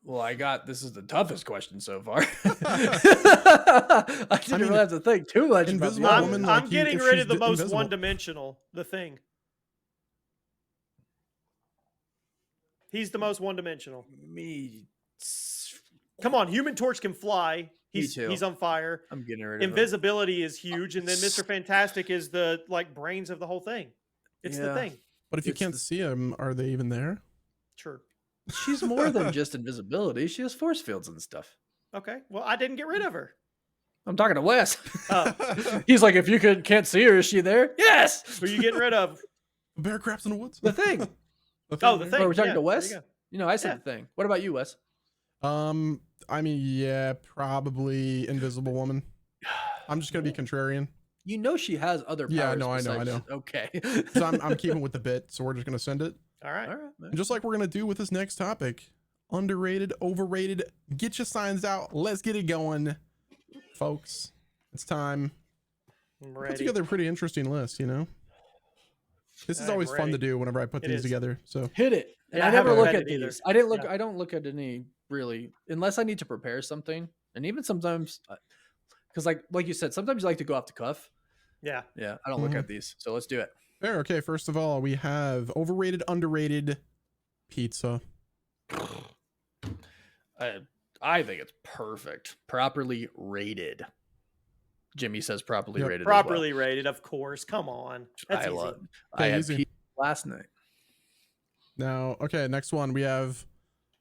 Well, this is the toughest question so far. I didn't mean, really have to think too much about the Invisible other I'm, Woman, one. like, I'm getting if rid she's of the most invisible. one-dimensional. The Thing. He's the most one-dimensional. Me, Come on, Human Torch can fly. He's too. he's on fire. I'm getting rid of him. Invisibility is huge, and then Mr. Fantastic is the like brains of the whole thing. It's the Yeah. Thing. But if you It's can't the- see them, are they even there? Sure. She's more than just invisibility. She has force fields and stuff. Okay. Well, I didn't get rid of her. I'm talking to Wes. Oh. He's like, if you can't see her, is she there? Yes. Who are you getting rid of? The bear craps in the woods. The Thing. Oh, the Thing. Are we talking yeah, to there Wes? you go. You know, I said Yeah. the Thing. What about you, Wes? I mean, yeah, probably Invisible Woman. I'm just gonna be contrarian. You know she has other powers. Yeah, I know. besides- Okay. So I'm keeping with the bit, so we're just gonna send it. All right. All right. And just like we're gonna do with this next topic, underrated, overrated, get your signs out. Let's get it going, folks. It's time. I'm Put ready. together a pretty interesting list, you know. This is I'm always fun to ready. do whenever I put It these is. together. So Hit it. And Yeah, I I never haven't look read at it either. these. I didn't look. Yeah. I don't look at any really, unless I need to prepare something. And even sometimes, because like you said, sometimes you like to go off the cuff. Yeah. Yeah, I don't look at these. So let's do it. there. Okay, first of all, we have overrated, underrated pizza. I think it's perfect, properly rated. Jimmy says properly Yep. rated. Properly rated, of course. Come on. That's I easy. love. Okay, I had easy. pizza last night. Now, okay, next one we have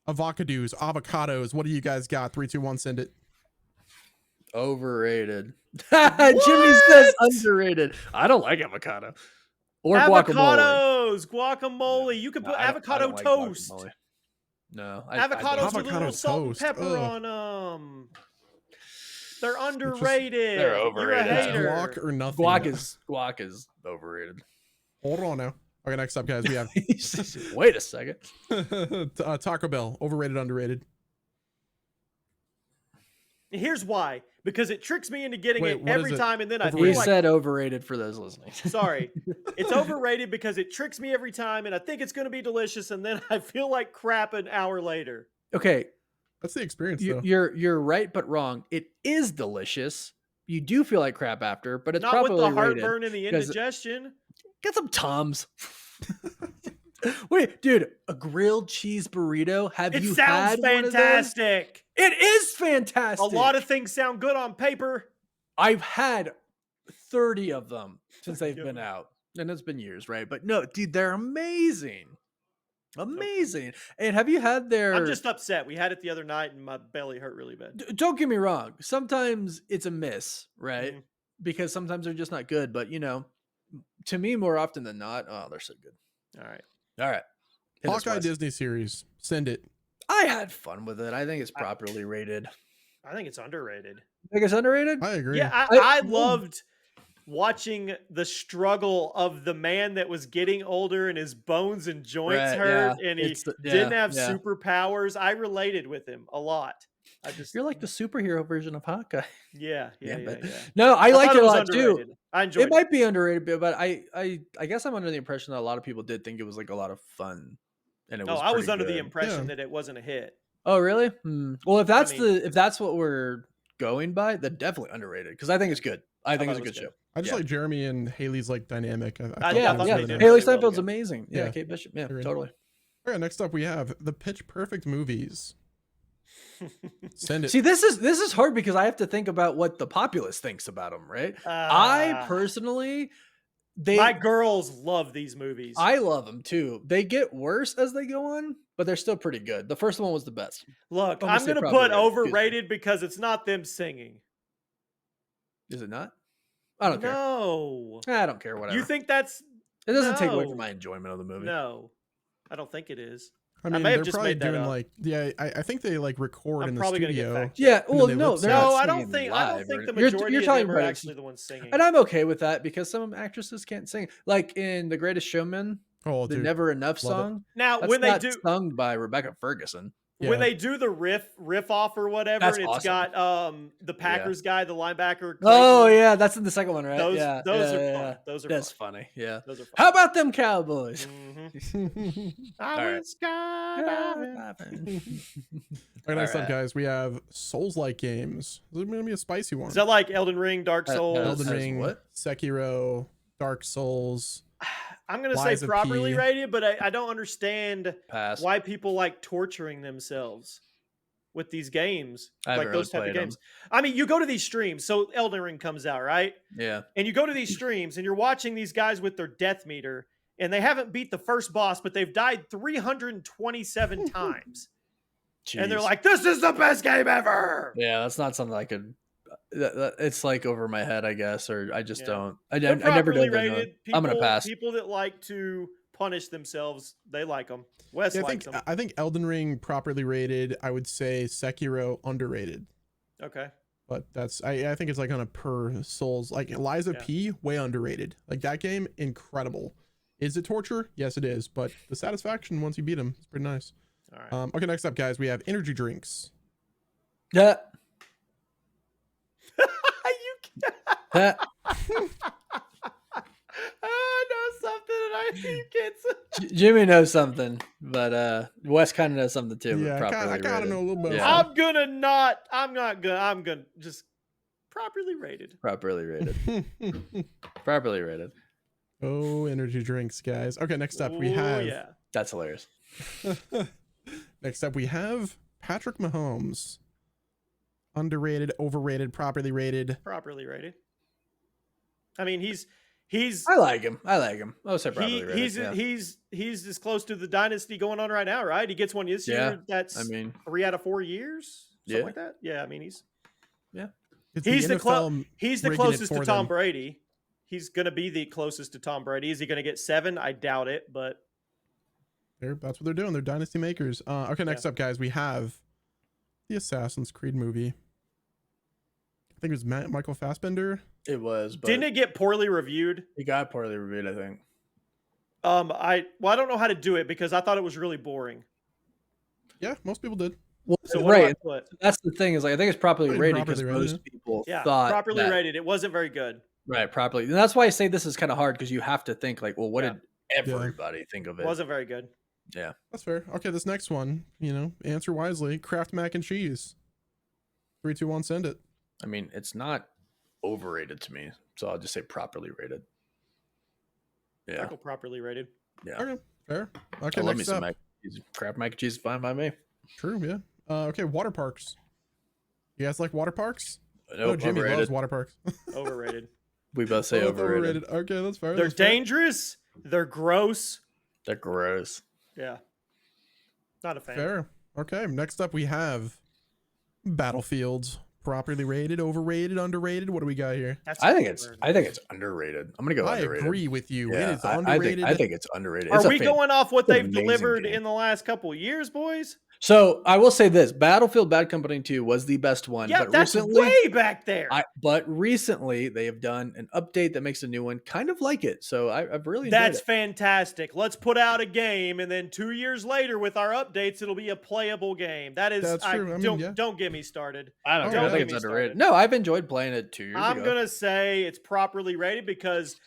avocados. What do you guys got? 3, 2, 1, send it. Overrated. Jimmy says underrated. I don't like avocado or guacamole. Guacamole. You could No, put I don't avocado like toast. guacamole. No, Avocados with a Avocado little salt and toast. pepper Ugh. on them. They're underrated. they're You're a overrated. It's hater. guac or nothing. Guac is overrated. Hold on now. Okay, next up, guys, we have Wait a second. Taco Bell. Overrated, underrated. Here's why. Because it tricks me into getting Wait, it what every is it? time, and then I We feel like said overrated for those listening. sorry. It's overrated because it tricks me every time, and I think it's going to be delicious, and then I feel like crap an hour later. Okay, That's the experience, though. you're right, but wrong. It is delicious. You do feel like crap after, but it's Not with probably the rated. heartburn and the 'cause- indigestion. Get some Tums. Wait, dude, a grilled cheese burrito? Have It you sounds had one of those? fantastic. It is fantastic. A lot of things sound good on paper. I've had 30 of them since they've Yep. been out. And it's been years, right? But no, dude, they're amazing. Amazing. And have you had their I'm just upset. We had it the other night, and my belly hurt really bad. Don't get me wrong. Sometimes it's a miss, right? Mhm. Because sometimes they're just not good. But to me, more often than not, oh, they're so good. All right. All right. Hit us, Hawkeye Wes. Disney series. Send it. I had fun with it. I think it's properly rated. I think it's underrated. Think it's underrated? I agree. Yeah, I- I loved watching the struggle of the man that was getting older and his bones and joints Right, hurt, yeah. and he It's the- didn't yeah, have yeah. superpowers. I related with him a lot. I just You're like the superhero version of Hawkeye. yeah. but- No, I liked thought it a was lot too. underrated. I enjoyed It might be underrated, but I guess I'm under the impression that a lot of people did think it was like a lot of fun. And it No, was I was pretty under the good. impression Yeah. that it wasn't a hit. Oh, really? Well, if that's mean- if that's what we're going by, then definitely underrated because I think it's good. I think thought it's a it was good good. show. I just Yeah. like Jeremy and Haley's like dynamic. I Yeah, thought I that thought was they really did nice. Haley really well Steinfeld's together. amazing. Yeah, Yeah. Kate Bishop. Yeah, Agreed. totally. Okay, next up we have the Pitch Perfect movies. Send it. See, this is hard because I have to think about what the populace thinks about them, right? I Ah, personally, my girls love these movies. I love them too. They get worse as they go on, but they're still pretty good. The first one was the best. Look, I'm I'm gonna say going to probably put rated. Excuse me. overrated because it's not them singing. Is it not? I don't care. No. I don't care. Whatever. You think that's it doesn't take away from No. my enjoyment of the movie. no? I don't think it is. I mean, may have they're just probably made that doing up. like, yeah, I think they like record I'm in the probably gonna get studio. fact checked. Yeah, then well, they no, lip they're sync. not No, I don't singing think I don't live, think or- the You're majority of talking them are about actually the ones singing. and I'm okay with that because some actresses can't sing. Like in The Greatest Showman, Oh, the dude. Never Enough love it. song. Now, That's when they not do sung by Rebecca Ferguson. when Yeah. they do the riff off or whatever, That's and it's awesome. got the Packers guy, the linebacker. Oh Clayton, yeah, that's in the second one, right? those yeah, those yeah, are yeah, fun. yeah. Those are That's fun. funny. Yeah. Those are fun. How about them Cowboys? Mhm. I All went skydiving. Okay, next up, Alright. guys, we have Souls-like games. This is going to be a spicy one. Is that like Elden Ring, Dark Uh, Souls? Elden As Ring, what? Sekiro, Dark Souls. I'm gonna Lies say of properly P. rated, but I don't understand Pass. why people like torturing themselves with these games, I haven't like really those type of played 'em. games. I mean, you go to these streams. So Elden Ring comes out, right? Yeah. And you go to these streams, and you're watching these guys with their death meter, and they haven't beat the first boss, but they've died 327 times, and they're Jeez. like, "This is the best game ever." yeah, that's not something I could. It's like over my head, I guess, or I just Yeah. don't. They're I never properly did. rated. I'm gonna pass. People that like to punish themselves, they like them. Wes Yeah, likes them. I think Elden Ring properly rated. I would say Sekiro underrated. Okay. But that's I think it's like on a per Souls. Like Liza Yeah. P, way underrated. Like that game, incredible. Is it torture? Yes, it is. But the satisfaction once you beat him is pretty nice. All right. Okay, next up, guys, we have energy drinks. Yeah. You can't. Yeah. I know something, and you can't say. Jimmy knows something, but Wes kind of knows something too. Yeah, but I properly kind of rated. know a little bit. Yeah. I'm gonna just properly rated. Properly rated. Properly rated. Oh, energy drinks, guys. Okay, next up we Ooh, have. yeah. That's hilarious. Next up we have Patrick Mahomes. Underrated, overrated, properly rated. Properly rated. I mean, he's I like him. I would say properly rated. he's as close to the dynasty going on right now, right? He gets one this year. That's I mean 3 out of 4 years, something like that. Yeah, I mean It's he's the NFL he's the rigging it closest to for Tom them. Brady. He's gonna be the closest to Tom Brady. Is he gonna get 7? I doubt it, but That's what they're doing. They're dynasty makers. Okay, next up, guys, we have the Assassin's Creed movie. I think it was Michael Fassbender. it was, but didn't it get poorly reviewed? it got poorly reviewed, I think. I don't know how to do it because I thought it was really boring. Yeah, most people did. Well, So what do I right. put? That's the thing is, like, I think it's properly Properly rated because rated, most people Yeah, thought properly that, rated. It wasn't very good. right, properly. And that's why I say this is kind of hard because you have to think like, well, what Yeah. did everybody think of It it? wasn't very good. Yeah. That's fair. Okay, this next one, answer wisely. Kraft mac and cheese. 3, 2, 1, send it. I mean, it's not overrated to me, so I'll just say properly rated. Yeah. Michael properly rated. Yeah. Okay, fair. Okay, I love me next some up. mac and cheese. Crap mac and cheese is fine by me. True, yeah. Okay, water parks. You guys like water parks? Nope, Jimmy overrated. loves water parks. Overrated. We both say Oh, overrated. Okay, that's fair. They're that's fair. dangerous. They're gross. They're gross. Yeah. Not a fan. Fair. Okay, next up we have Battlefields. Properly rated, overrated, underrated. What do we got here? That's I think a it's word. underrated. I'm gonna go I underrated. agree with you. Yeah, It is I underrated. think it's underrated. Are It's a we going off what it's an they've amazing delivered game. in the last couple of years, boys? So I will say this: Battlefield Bad Company 2 was the best one. Yeah, but that's recently, way back there. but recently they have done an update that makes a new one kind of like it. So I've really enjoyed That's it. fantastic. Let's put out a game, and then 2 years later, with our updates, it'll be a playable game. That is, That's true. I mean, yeah. don't get me started. I don't Oh, know. I yeah. think Don't it's get me underrated. started. No, I've enjoyed playing it 2 years I'm ago. gonna say it's properly rated because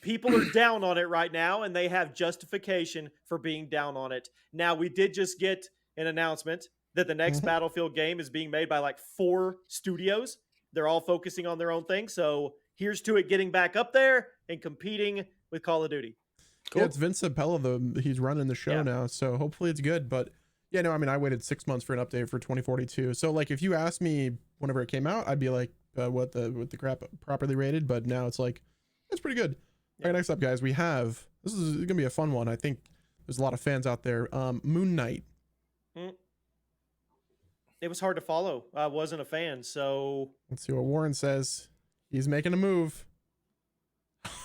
people are down on it right now, and they have justification for being down on it. Now, we did just get an announcement that the next Battlefield game is being made by like 4 studios. They're all focusing on their own thing. So here's to it getting back up there and competing with Call of Duty. Cool. Yeah, it's Vince Zampella, he's running the show Yeah. now, so hopefully it's good. But yeah, no, I mean, I waited 6 months for an update for 2042. So like, if you asked me whenever it came out, I'd be like, what the crap properly rated? But now it's like, it's pretty good. Yeah. All right, next up, guys, we have, this is gonna be a fun one. I think there's a lot of fans out there. Moon Knight. It was hard to follow. I wasn't a fan, so Let's see what Warren says. He's making a move.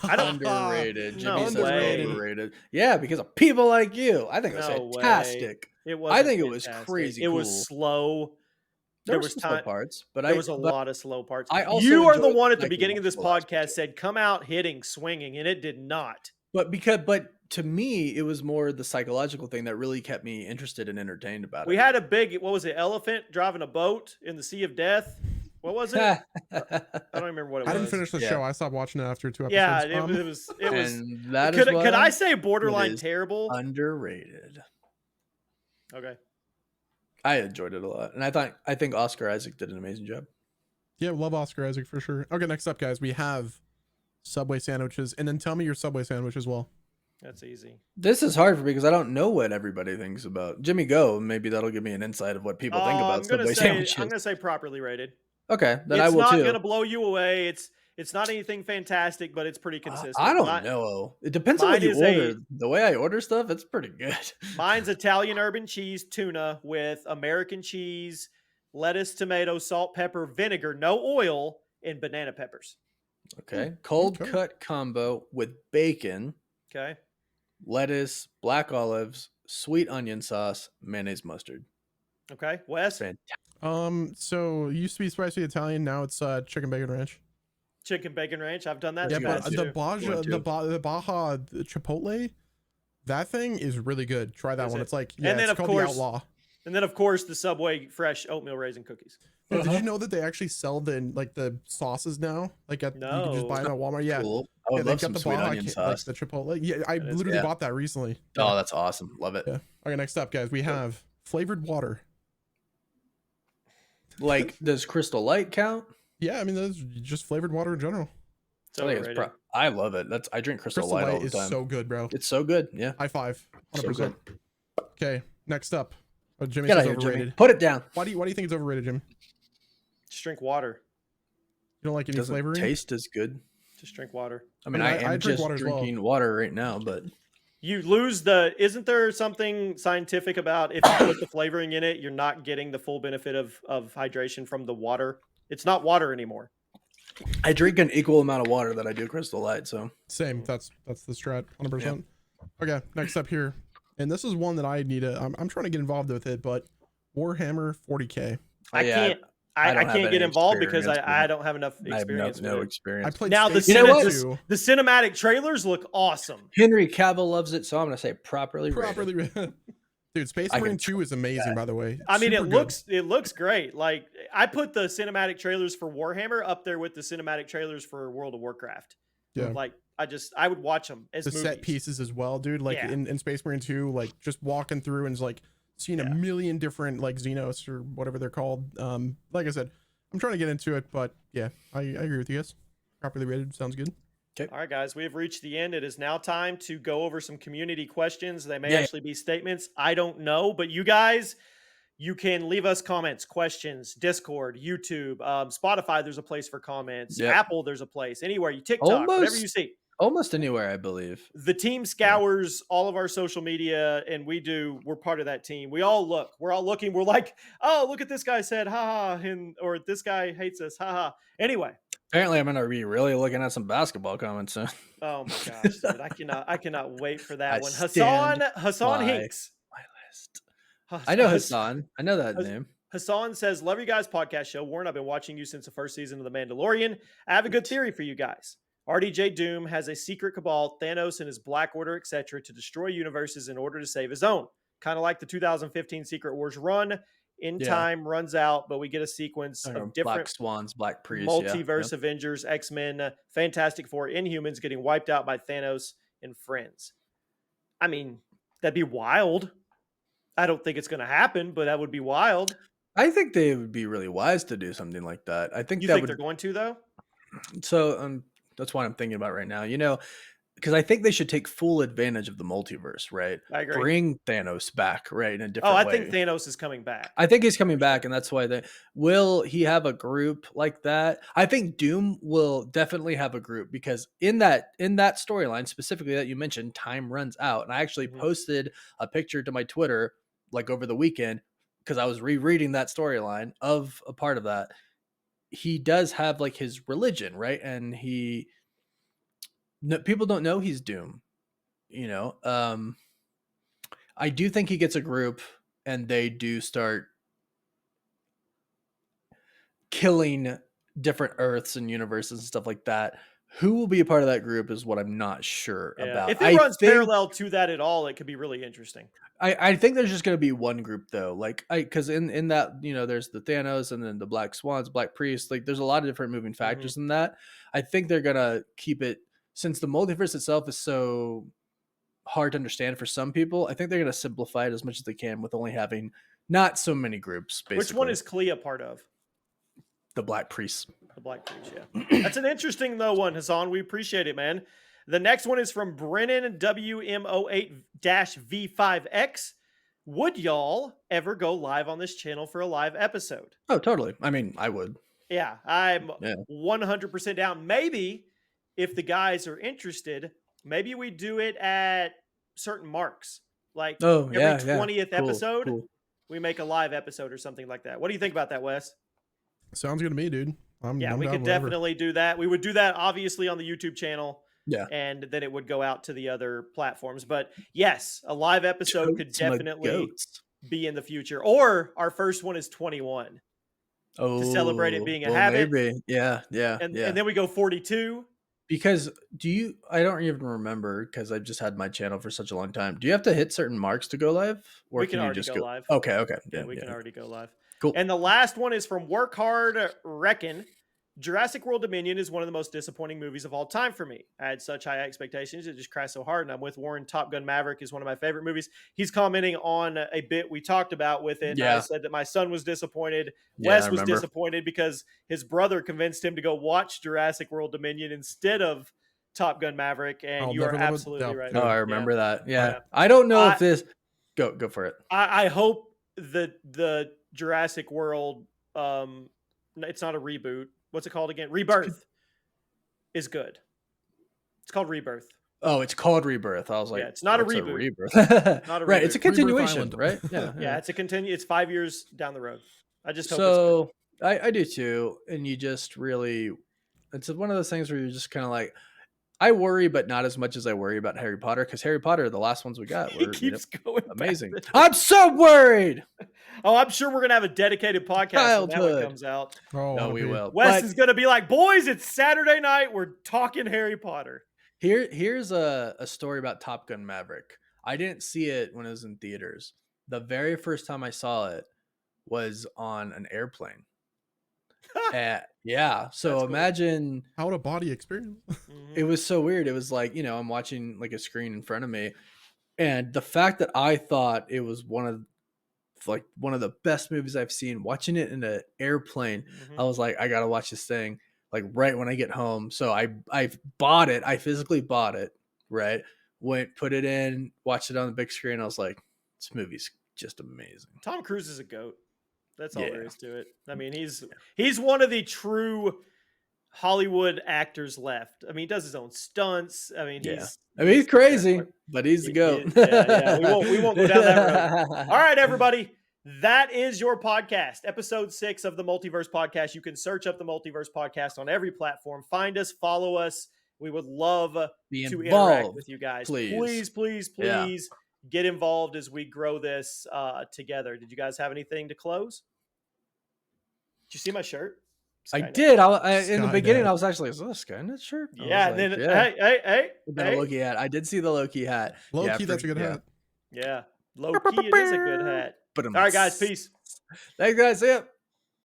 I don't- Underrated. Jimmy No says way. overrated. Yeah, because of people like you. I think it was No way. fantastic. it was. I think it was crazy It was cool. slow. There was were some slow time. parts, but There was a lot of slow parts. I also You are the enjoyed one at the like beginning of this multiple aspects podcast of it. said, "Come out hitting, swinging," and it did not. But to me, it was more the psychological thing that really kept me interested and entertained about We it. had a big, what was it, elephant driving a boat in the Sea of Death? What was it? I don't remember what it was. I didn't finish the Yeah. show. I stopped watching it after 2 episodes. Yeah, it was. and that is Could why I say borderline it is terrible? underrated. Okay. I enjoyed it a lot, and I think Oscar Isaac did an amazing job. Yeah, love Oscar Isaac for sure. Okay, next up, guys, we have Subway sandwiches, and then tell me your Subway sandwich as well. That's easy. This is hard for me because I don't know what everybody thinks about Jimmy Go. Maybe that'll give me an insight of what people think I'm about gonna Subway say sandwiches. I'm gonna say properly rated. Okay, then It's I will not too. gonna blow you away. It's not anything fantastic, but it's pretty consistent. I don't Mi- know. It depends on what mine you is a- order. The way I order stuff, it's pretty good. Mine's Italian urban cheese tuna with American cheese, lettuce, tomato, salt, pepper, vinegar, no oil, and banana peppers. Okay, cold Okay. cut combo with bacon, Okay. lettuce, black olives, sweet onion sauce, mayonnaise, mustard. Okay. Wes, Fantastic. So it used to be spicy Italian, now it's chicken bacon ranch. chicken bacon ranch. I've done that. Yeah, too. but good, the too. Baja, Good, too. the Baja Chipotle, that thing is really good. Try that Is one. it? It's like, And yeah, then, it's of called course- the Outlaw. And then, of course, the Subway fresh oatmeal raisin cookies. Oh, did you know that they actually sell the sauces now? Like you can just buy them at Walmart. Yeah, Cool. I yeah, would they've love some sweet onion like sauce. the Chipotle. Yeah, I That is- literally yeah. bought that recently. Oh, that's awesome. Love it. Yeah. Okay, next up, guys, we have flavored water. Like, does Crystal Light count? Yeah, I mean that's just flavored water in general. It's I think it's overrated. I love it. I drink Crystal, Crystal Light all Light the is time. so good, bro. It's so good. Yeah. High five. So 100%. Okay, next up. Jimmy Get out says here, Jimmy. overrated. Put it down. Why do you think it's overrated, Jim? Just drink water. You don't like any Doesn't flavoring? taste as good. Just drink water. I mean, I I am drink just water as well. drinking water right now, but You lose the. Isn't there something scientific about if you put the flavoring in it, you're not getting the full benefit of hydration from the water? It's not water anymore. I drink an equal amount of water that I do Crystal Light. So Same. That's the strat. 100%. Okay. Next up here, and this is one that I need to. I'm trying to get involved with it, but Warhammer 40K. I can't. I can't get involved because I don't have enough experience. I have no experience. I played now the cinematic trailers look awesome. Henry Cavill loves it, so I'm gonna say properly. Dude, Space Marine 2 is amazing, by the way. I mean, it looks great. Like, I put the cinematic trailers for Warhammer up there with the cinematic trailers for World of Warcraft. Yeah. Like, I would watch them as the movies. set pieces as well, dude. Like in Space Marine 2, like just walking through and like seeing a million different like Xenos or whatever they're called. Like I said, I'm trying to get into it, but yeah, I agree with you guys. Properly rated sounds good. Okay. All right, guys, we have reached the end. It is now time to go over some community questions. They may actually be statements. I don't know, but you guys, you can leave us comments, questions, Discord, YouTube, Spotify. There's a place for comments. Apple, there's a place. Anywhere you TikTok, whatever you see. Almost anywhere, I believe. The team scours all of our social media, and we're part of that team. We all look. We're all looking. We're like, oh, look at this guy said, ha ha, or this guy hates us, ha ha. Anyway. Apparently, I'm gonna be really looking at some basketball comments soon. Oh my gosh, dude. I cannot wait for that one. Hassan Hinks. My list. I know Hassan. I know that name. Hassan says, love you guys' podcast show. Warren, I've been watching you since the first season of The Mandalorian. I have a good theory for you guys. RDJ Doom has a secret cabal, Thanos and his Black Order, etc., to destroy universes in order to save his own. Kind of like the 2015 Secret Wars run. Time runs out, but we get a sequence of different Black Swans, Black Priests, Multiverse Avengers, X-Men, Fantastic Four, Inhumans getting wiped out by Thanos and friends. I mean, that'd be wild. I don't think it's going to happen, but that would be wild. I think they would be really wise to do something like that. I think they're going to, though? So that's what I'm thinking about right now. You know, because I think they should take full advantage of the multiverse, right? I agree. Bring Thanos back, right, in a different way. I think Thanos is coming back. I think he's coming back, and that's why will he have a group like that? I think Doom will definitely have a group because in that storyline specifically that you mentioned, time runs out. And I actually posted a picture to my Twitter like over the weekend because I was rereading that storyline of a part of that. He does have like his religion, right? And people don't know he's Doom, you know. I do think he gets a group and they do start killing different Earths and universes and stuff like that. Who will be a part of that group is what I'm not sure about. If it runs parallel to that at all, it could be really interesting. I think there's just going to be one group though, like because in that, you know, there's the Thanos and then the Black Swans, Black Priests. Like there's a lot of different moving factors in that. I think they're gonna keep it. Since the multiverse itself is so hard to understand for some people, I think they're going to simplify it as much as they can with only having not so many groups, basically. Which one is Clea part of? The Black Priests. The Black Priests, yeah. That's an interesting, though, one, Hassan. We appreciate it, man. The next one is from Brennan WM08-V5X. Would y'all ever go live on this channel for a live episode? Oh, totally. I mean, I would. Yeah, I'm 100% down. Maybe if the guys are interested, maybe we do it at certain marks. Like every 20th episode, we make a live episode or something like that. What do you think about that, Wes? Sounds good to me, dude. We could definitely do that. We would do that, obviously, on the YouTube channel. Yeah. And then it would go out to the other platforms. But yes, a live episode could definitely be in the future. Or our first one is 21. To celebrate it being a habit. Maybe. Yeah. And then we go 42. Because I don't even remember because I've just had my channel for such a long time. Do you have to hit certain marks to go live? Or we can already just go live. Okay. Yeah, we can already go live. Cool. And the last one is from Work Hard Reckon. Jurassic World Dominion is one of the most disappointing movies of all time for me. I had such high expectations. It just crashed so hard. And I'm with Warren. Top Gun Maverick is one of my favorite movies. He's commenting on a bit we talked about with it. Yeah. I said that my son was disappointed. Wes was disappointed because his brother convinced him to go watch Jurassic World Dominion instead of Top Gun Maverick. And you are absolutely right. Oh, I remember that. Yeah. I don't know if this... Go for it. I hope that the Jurassic World it's not a reboot. What's it called again? Rebirth is good. It's called Rebirth. Oh, it's called Rebirth. I was like, Yeah, it's not a what's reboot. Rebirth. Not a Right, reboot. it's a Rebirth continuation, Island. right? Yeah, Yeah, it's a continue. It's 5 years down the road. I just hope So I do too, and you just really, it's one of those things where you're just kind of like, I worry, but not as much as I worry about Harry Potter, because Harry Potter, the last ones we got, he were keeps going amazing. back. I'm so worried. Oh, I'm sure we're gonna have a dedicated podcast when that one Childhood. comes out. Oh, No, we will. Wes But is gonna be like, "Boys, it's Saturday night. We're talking Harry Potter." here's a story about Top Gun Maverick. I didn't see it when it was in theaters. The very first time I saw it was on an airplane. Yeah. So That's cool. imagine out of body experience. it was so weird. It was like, I'm watching like a screen in front of me, and the fact that I thought it was one of the best movies I've seen, watching it in an airplane, I was like, I gotta watch this thing like right when I get home. So I bought it. I physically bought it. Right. Went, put it in, watched it on the big screen. I was like, this movie's just amazing. Tom Cruise is a goat. That's all there Yeah. is to it. I mean, he's one of the true Hollywood actors left. I mean, he does his own stunts. I mean, he's crazy, but he's the goat. Yeah. We won't go down that road. All right, everybody. That is your podcast, episode 6 of the Multiverse Podcast. You can search up the Multiverse Podcast on every platform. Find us, follow us. We would love Be to involved, interact with you guys. Please Yeah. get involved as we grow this together. Did you guys have anything to close? Did you see my shirt? I Skynet. did. In the Skynet. beginning, I was actually like, is that a Skynet shirt? I Yeah, was and like, then hey. The Loki hat. I did see the Loki hat. Low Yeah, key, that's a good yeah. hat. Yeah, low key, it is a good hat. But All right, guys, peace. Thanks, guys. See ya.